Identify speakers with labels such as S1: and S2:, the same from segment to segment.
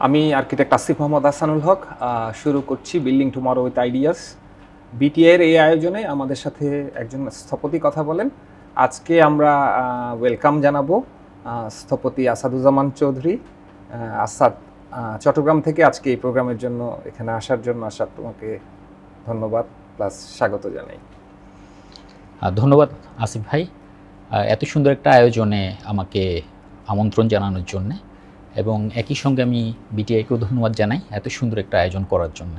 S1: আমি আর্কিটেক্ট আসিফ মোহাম্মদ আহসানুল হক। শুরু করছি বিল্ডিং টুমরো উইথ আইডিয়াস। বিটিআইয়ের এই আয়োজনে আমাদের সাথে একজন স্থপতি কথা বলেন। আজকে আমরা ওয়েলকাম জানাবো স্থপতি আসাদুজ্জামান চৌধুরী। আসাদ চট্টগ্রাম থেকে আজকে এই প্রোগ্রামের জন্য এখানে আসার জন্য। আসাদ, তোমাকে ধন্যবাদ প্লাস স্বাগত জানাই।
S2: ধন্যবাদ আসিফ ভাই, এত সুন্দর একটা আয়োজনে আমাকে আমন্ত্রণ জানানোর জন্য, এবং একই সঙ্গে আমি বিটিআইকেও ধন্যবাদ জানাই এত সুন্দর একটা আয়োজন করার জন্য।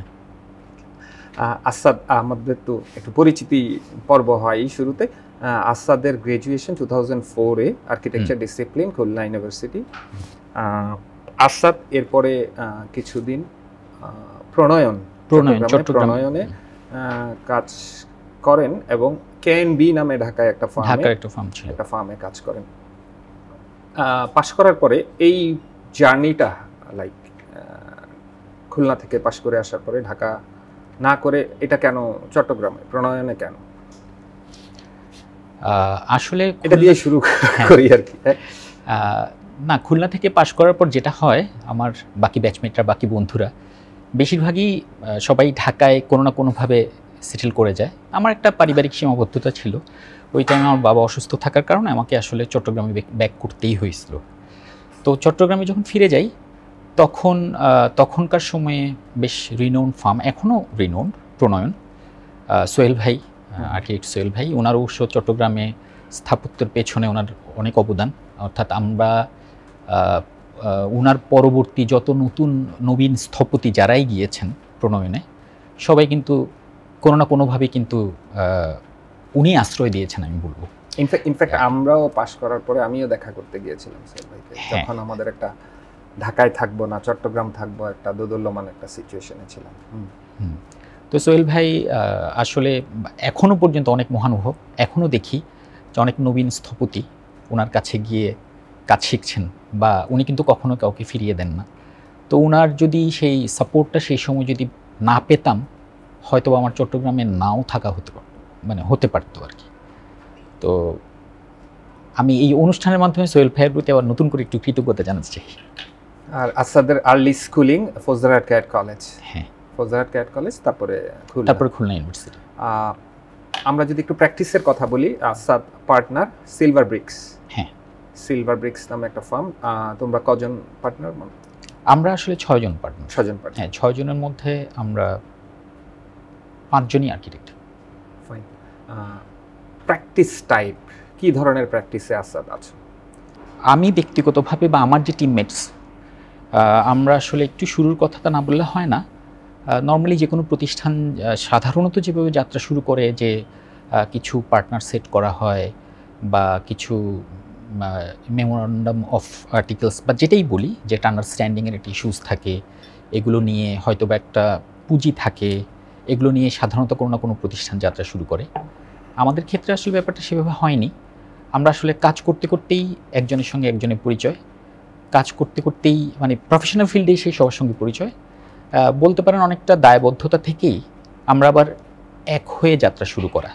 S1: আসাদ, আমাদের তো একটু পরিচিতি পর্ব হয় এই শুরুতে। আসাদের গ্র্যাজুয়েশন 2004-এ architecture discipline, Khulna university. Asad এরপরে কিছুদিন প্রণয়নে কাজ করেন এবং কেএনবি নামে ঢাকায় একটা ফার্মে কাজ করেন। পাশ করার পরে এই জার্নিটা খুলনা থেকে পাশ করে আসার পরে ঢাকা না করে এটা কেন চট্টগ্রামে প্রণয়নে কেন?
S2: আসলে
S1: এটা দিয়ে শুরু করি আর কি।
S2: না, খুলনা থেকে পাশ করার পর যেটা হয়, আমার বাকি ব্যাচমেটরা, বাকি বন্ধুরা বেশিরভাগই সবাই ঢাকায় কোনো না কোনোভাবে সেটেল করে যায়। আমার একটা পারিবারিক সীমাবদ্ধতা ছিল। ওই টাইমে আমার বাবা অসুস্থ থাকার কারণে আমাকে আসলে চট্টগ্রামে ব্যাক করতেই হয়েছিল। তো চট্টগ্রামে যখন ফিরে যাই তখনকার সময়ে বেশ রিনোন ফার্ম, এখনও রিনোন, প্রণয়ন, সোহেল ভাই, আর্কিটেক্ট সোহেল ভাই, ওনার অবশ্য চট্টগ্রামে স্থাপত্যের পেছনে ওনার অনেক অবদান। অর্থাৎ আমরা ওনার পরবর্তী যত নবীন স্থপতি যারাই গিয়েছেন প্রণয়নে, সবাই কিন্তু কোনো না কোনোভাবে কিন্তু উনি আশ্রয় দিয়েছেন, আমি বলবো।
S1: ইনফ্যাক্ট আমরাও পাশ করার পরে আমিও দেখা করতে গিয়েছিলাম সোহেল ভাইকে, যখন আমাদের একটা ঢাকায় থাকবো না চট্টগ্রাম থাকবো, একটা দোদুল্যমান একটা সিচুয়েশনে ছিলাম।
S2: তো সোহেল ভাই আসলে এখনও পর্যন্ত অনেক মহানুভব। এখনও দেখি যে অনেক নবীন স্থপতি ওনার কাছে গিয়ে কাজ শিখছেন, বা উনি কিন্তু কখনো কাউকে ফিরিয়ে দেন না। তো ওনার যদি সেই সাপোর্টটা সেই সময় যদি না পেতাম, হয়তো আমার চট্টগ্রামে নাও থাকা হতে পারতো আর কি। তো আমি এই অনুষ্ঠানের মাধ্যমে সোহেল ভাইয়ের প্রতি আবার নতুন করে একটু কৃতজ্ঞতা জানাতে চাই।
S1: আর আসাদের early schooling Faujdarhat cadet college, Faujdarhat cadet college, তারপরে
S2: খুলনা ইউনিভার্সিটি।
S1: আমরা যদি একটু প্র্যাকটিসের কথা বলি, Asad partner silver bricks. Silver bricks নামে একটা ফার্ম। তোমরা কজন পার্টনার?
S2: আমরা আসলে 6 জন পার্টনার।
S1: 6 জন পার্টনার।
S2: 6 জনের মধ্যে আমরা 5 জনই আর্কিটেক্ট।
S1: ফাইন। প্র্যাকটিস টাইপ কি ধরনের প্র্যাকটিসে আসাদ আছো?
S2: আমি ব্যক্তিগতভাবে বা আমার যে টিমমেটস, আমরা আসলে একটু শুরুর কথাটা না বললে হয় না। নর্মালি যে কোনো প্রতিষ্ঠান সাধারণত যেভাবে যাত্রা শুরু করে, যে কিছু পার্টনার সেট করা হয় বা কিছু মেমোরান্ডাম অফ আর্টিকেলস বা যেটাই বলি, যেটা আন্ডারস্ট্যান্ডিংয়ের একটা ইস্যুস থাকে, এগুলো নিয়ে হয়তো বা একটা পুঁজি থাকে, এগুলো নিয়ে সাধারণত কোনো না কোনো প্রতিষ্ঠান যাত্রা শুরু করে। আমাদের ক্ষেত্রে আসলে ব্যাপারটা সেভাবে হয়নি। আমরা আসলে কাজ করতে করতেই একজনের সঙ্গে একজনের পরিচয়, কাজ করতে করতেই প্রফেশনাল ফিল্ডেই সেই সবার সঙ্গে পরিচয়, বলতে পারেন অনেকটা দায়বদ্ধতা থেকেই আমরা আবার এক হয়ে যাত্রা শুরু করা।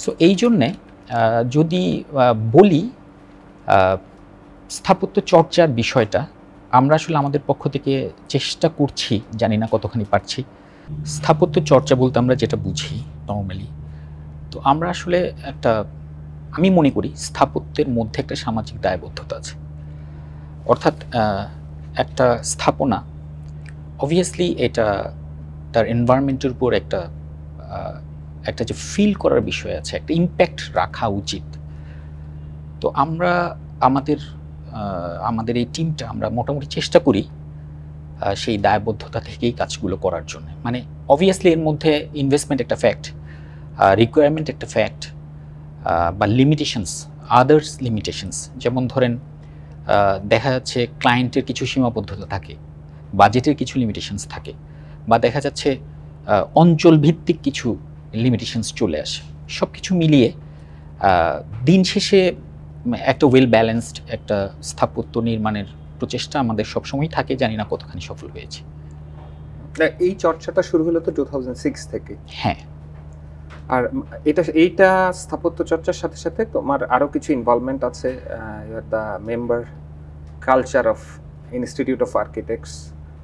S2: সো এই জন্যে যদি বলি স্থাপত্য চর্চার বিষয়টা, আমরা আসলে আমাদের পক্ষ থেকে চেষ্টা করছি, জানি না কতখানি পারছি। স্থাপত্য চর্চা বলতে আমরা যেটা বুঝি নর্মালি, তো আমরা আসলে আমি মনে করি স্থাপত্যের মধ্যে একটা সামাজিক দায়বদ্ধতা আছে। অর্থাৎ একটা স্থাপনা অবভিয়াসলি এটা তার এনভায়রনমেন্টের উপর একটা যে ফিল করার বিষয় আছে, একটা ইম্প্যাক্ট রাখা উচিত। তো আমরা আমাদের এই টিমটা আমরা মোটামুটি চেষ্টা করি সেই দায়বদ্ধতা থেকেই কাজগুলো করার জন্য। অবভিয়াসলি এর মধ্যে ইনভেস্টমেন্ট একটা ফ্যাক্ট, রিকোয়ারমেন্ট একটা ফ্যাক্ট, বা লিমিটেশনস, আদার্স লিমিটেশনস, যেমন ধরেন দেখা যাচ্ছে ক্লায়েন্টের কিছু সীমাবদ্ধতা থাকে, বাজেটের কিছু লিমিটেশনস থাকে, বা দেখা যাচ্ছে অঞ্চল ভিত্তিক কিছু লিমিটেশনস চলে আসে। সব কিছু মিলিয়ে দিন শেষে একটা ওয়েল ব্যালেন্সড একটা স্থাপত্য নির্মাণের প্রচেষ্টা আমাদের সবসময় থাকে। জানি না কতখানি সফল হয়েছে।
S1: এই চর্চাটা শুরু হলো তো 2006 থেকে।
S2: হ্যাঁ।
S1: আর এইটা স্থাপত্য চর্চার সাথে সাথে তোমার আরো কিছু ইনভলভমেন্ট আছে। You are the member culture of institute of architects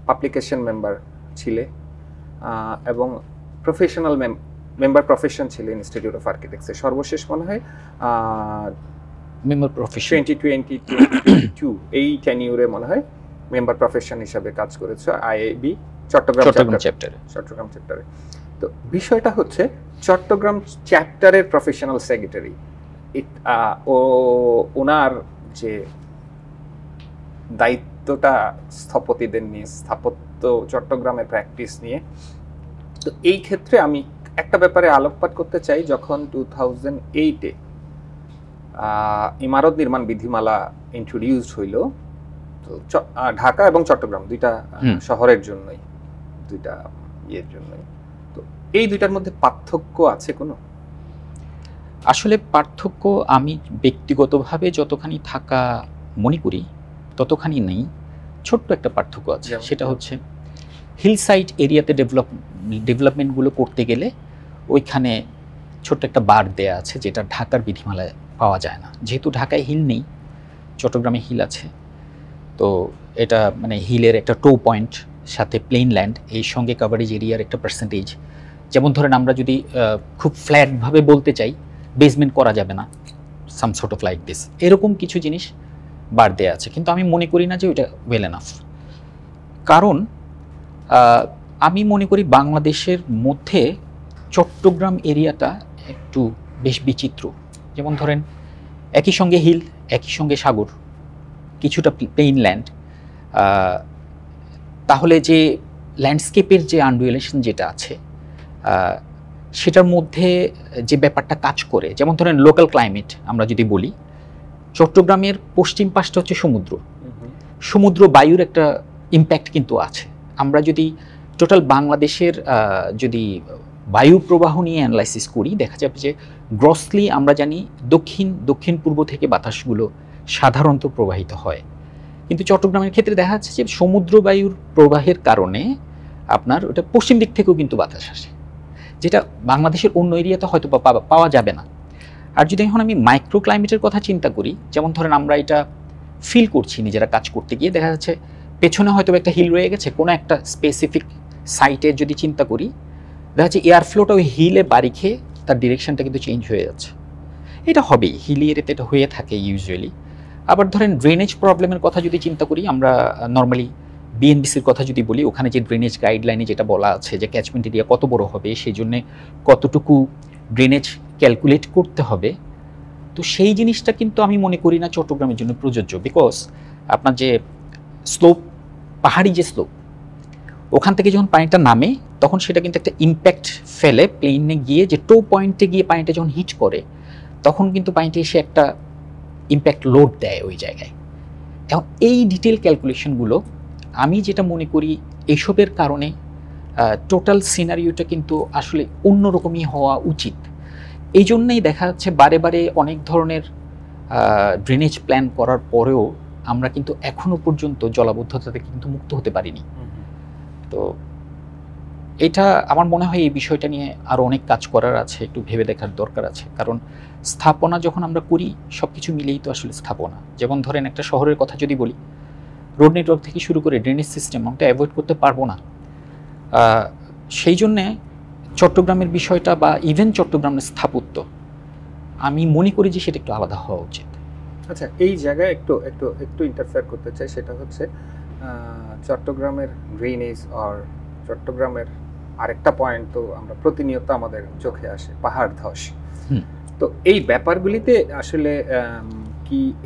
S1: publication member ছিলে এবং প্রফেশনাল মেম্বার প্রফেশন ছিল ইনস্টিটিউট অফ আর্কিটেক্টসের। সর্বশেষ মনে হয়
S2: মেম্বার প্রফেশন
S1: 2022 এই টেনিউরে মনে হয় মেম্বার প্রফেশন হিসাবে কাজ করেছে আইএবি চট্টগ্রাম চ্যাপ্টারে। তো বিষয়টা হচ্ছে চট্টগ্রাম চ্যাপ্টারের প্রফেশনাল সেক্রেটারি ওনার যে দায়িত্বটা স্থপতিদের নিয়ে, স্থাপত্য চট্টগ্রামের প্র্যাকটিস নিয়ে। তো এই ক্ষেত্রে আমি একটা ব্যাপারে আলোকপাত করতে চাই। যখন 2008-এ ইমারত নির্মাণ বিধিমালা ইন্ট্রোডিউসড হইল, তো ঢাকা এবং চট্টগ্রাম দুইটা শহরের জন্যই, দুইটা ইয়ের জন্যই, তো এই দুইটার মধ্যে পার্থক্য আছে কোনো?
S2: আসলে পার্থক্য আমি ব্যক্তিগতভাবে যতখানি থাকা মনে করি ততখানি নেই। ছোট্ট একটা পার্থক্য আছে, সেটা হচ্ছে হিল সাইড এরিয়াতে ডেভেলপমেন্টগুলো করতে গেলে ওইখানে ছোট্ট একটা বার দেয়া আছে, যেটা ঢাকার বিধিমালায় পাওয়া যায় না। যেহেতু ঢাকায় হিল নেই, চট্টগ্রামে হিল আছে, তো এটা মানে হিলের একটা টো পয়েন্ট, সাথে প্লেন ল্যান্ড, এই সঙ্গে কাভারেজ এরিয়ার একটা পার্সেন্টেজ। যেমন ধরেন আমরা যদি খুব ফ্ল্যাটভাবে বলতে চাই, বেসমেন্ট করা যাবে না, some sort of like this, এরকম কিছু জিনিস বার দেয়া আছে। কিন্তু আমি মনে করি না যে ওইটা ওয়েল এনাফ। কারণ আমি মনে করি বাংলাদেশের মধ্যে চট্টগ্রাম এরিয়াটা একটু বেশ বিচিত্র। যেমন ধরেন একই সঙ্গে হিল, একই সঙ্গে সাগর, কিছুটা প্লেন ল্যান্ড, তাহলে যে ল্যান্ডস্কেপের যে আনডুয়েলেশন যেটা আছে সেটার মধ্যে যে ব্যাপারটা কাজ করে, যেমন ধরেন লোকাল ক্লাইমেট আমরা যদি বলি, চট্টগ্রামের পশ্চিম পাশটা হচ্ছে সমুদ্র বায়ুর একটা ইম্প্যাক্ট কিন্তু আছে। আমরা যদি টোটাল বাংলাদেশের যদি বায়ু প্রবাহ নিয়ে অ্যানালাইসিস করি, দেখা যাবে যে গ্রসলি আমরা জানি দক্ষিণ পূর্ব থেকে বাতাসগুলো সাধারণত প্রবাহিত হয়, কিন্তু চট্টগ্রামের ক্ষেত্রে দেখা যাচ্ছে যে সমুদ্র বায়ুর প্রবাহের কারণে আপনার ওটা পশ্চিম দিক থেকেও কিন্তু বাতাস আসে, যেটা বাংলাদেশের অন্য এরিয়াতে হয়তো পাওয়া যাবে না। আর যদি এখন আমি মাইক্রো ক্লাইমেটের কথা চিন্তা করি, যেমন ধরেন আমরা এটা ফিল করছি নিজেরা কাজ করতে গিয়ে, দেখা যাচ্ছে পেছনে হয়তো একটা হিল রয়ে গেছে, কোনো একটা স্পেসিফিক সাইটে যদি চিন্তা করি, দেখা যাচ্ছে এয়ার ফ্লোটা ওই হিলে বাড়ি খেয়ে তার ডিরেকশনটা কিন্তু চেঞ্জ হয়ে যাচ্ছে। এটা হবেই, হিলি এরিয়াতে এটা হয়ে থাকে ইউজুয়ালি। আবার ধরেন ড্রেনেজ প্রবলেমের কথা যদি চিন্তা করি, আমরা নর্মালি বিএনবিসির কথা যদি বলি, ওখানে যে ড্রেনেজ গাইডলাইনে যেটা বলা আছে যে ক্যাচমেন্ট এরিয়া কত বড় হবে, সেই জন্যে কতটুকু ড্রেনেজ ক্যালকুলেট করতে হবে, তো সেই জিনিসটা কিন্তু আমি মনে করি না চট্টগ্রামের জন্য প্রযোজ্য। বিকজ আপনার যে স্লোপ, পাহাড়ি যে স্লোপ, ওখান থেকে যখন পানিটা নামে তখন সেটা কিন্তু একটা ইম্প্যাক্ট ফেলে প্লেনে গিয়ে, যে টো পয়েন্টে গিয়ে পানিটা যখন হিট করে তখন কিন্তু পানিটা এসে একটা ইম্প্যাক্ট লোড দেয় ওই জায়গায়। এখন এই ডিটেল ক্যালকুলেশনগুলো আমি যেটা মনে করি এইসবের কারণে টোটাল সিনারিওটা কিন্তু আসলে অন্যরকমই হওয়া উচিত। এই জন্যই দেখা যাচ্ছে বারে বারে অনেক ধরনের ড্রেনেজ প্ল্যান করার পরেও আমরা কিন্তু এখনো পর্যন্ত জলাবদ্ধতা থেকে কিন্তু মুক্ত হতে পারিনি। তো এটা আমার মনে হয় এই বিষয়টা নিয়ে আরও অনেক কাজ করার আছে, একটু ভেবে দেখার দরকার আছে। কারণ স্থাপনা যখন আমরা করি সব কিছু মিলেই তো আসলে স্থাপনা। যেমন ধরেন একটা শহরের কথা যদি বলি, রোড নেটওয়ার্ক থেকে শুরু করে ড্রেনেজ সিস্টেম আমরা অ্যাভয়েড করতে পারবো না। সেই জন্যে চট্টগ্রামের বিষয়টা বা ইভেন চট্টগ্রামের স্থাপত্য আমি মনে করি যে সেটা একটু আলাদা হওয়া উচিত।
S1: আচ্ছা, এই জায়গায় একটু ইন্টারফেয়ার করতে চাই। সেটা হচ্ছে চট্টগ্রামের ড্রেনেজ আর চট্টগ্রামের আরেকটা পয়েন্ট তো আমরা প্রতিনিয়ত আমাদের চোখে আসে, পাহাড় ধস। তো এই ব্যাপারগুলিতে আসলে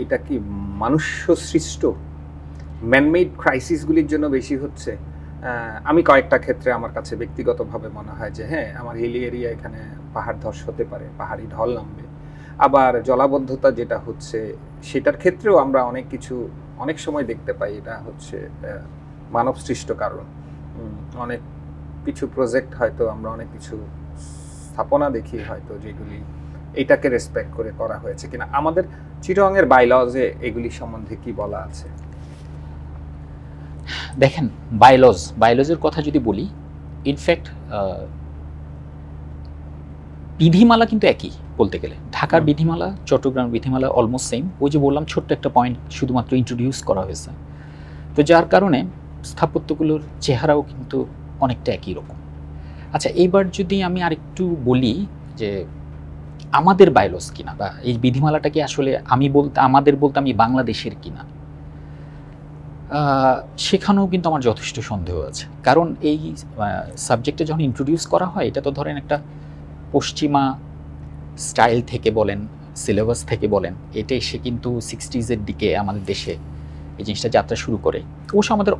S1: এটা কি মানুষ্য সৃষ্ট ম্যানমেড ক্রাইসিসগুলির জন্য বেশি হচ্ছে? আমি কয়েকটা ক্ষেত্রে আমার কাছে ব্যক্তিগতভাবে মনে হয় যে হ্যাঁ, আমার হিলি এরিয়া, এখানে পাহাড় ধস হতে পারে, পাহাড়ি ঢল নামবে। আবার জলাবদ্ধতা যেটা হচ্ছে সেটার ক্ষেত্রেও আমরা অনেক সময় দেখতে পাই এটা হচ্ছে মানব সৃষ্ট কারণ। অনেক কিছু প্রজেক্ট হয়তো আমরা অনেক কিছু স্থাপনা দেখি হয়তো যেগুলি এটাকে রেসপেক্ট করে করা হয়েছে কিনা। আমাদের চিটাগংয়ের বাইলজে এগুলি সম্বন্ধে কি বলা আছে?
S2: দেখেন, বাইলজের কথা যদি বলি, ইনফ্যাক্ট বিধিমালা কিন্তু একই বলতে গেলে। ঢাকার বিধিমালা, চট্টগ্রামের বিধিমালা অলমোস্ট সেম। ওই যে বললাম ছোট্ট একটা পয়েন্ট শুধুমাত্র ইন্ট্রোডিউস করা হয়েছে। তো যার কারণে স্থাপত্যগুলোর চেহারাও কিন্তু অনেকটা একই রকম। আচ্ছা, এইবার যদি আমি আরেকটু বলি যে আমাদের বায়োলস কিনা বা এই বিধিমালাটা কি আসলে আমাদের বলতে আমি বাংলাদেশের কিনা, সেখানেও কিন্তু আমার যথেষ্ট সন্দেহ আছে। কারণ এই সাবজেক্টে যখন ইন্ট্রোডিউস করা হয়, এটা তো ধরেন একটা পশ্চিমা স্টাইল থেকে বলেন, সিলেবাস থেকে বলেন, এটা এসে কিন্তু 60s দিকে আমাদের দেশে এই জিনিসটা যাত্রা শুরু করে। অবশ্য আমাদের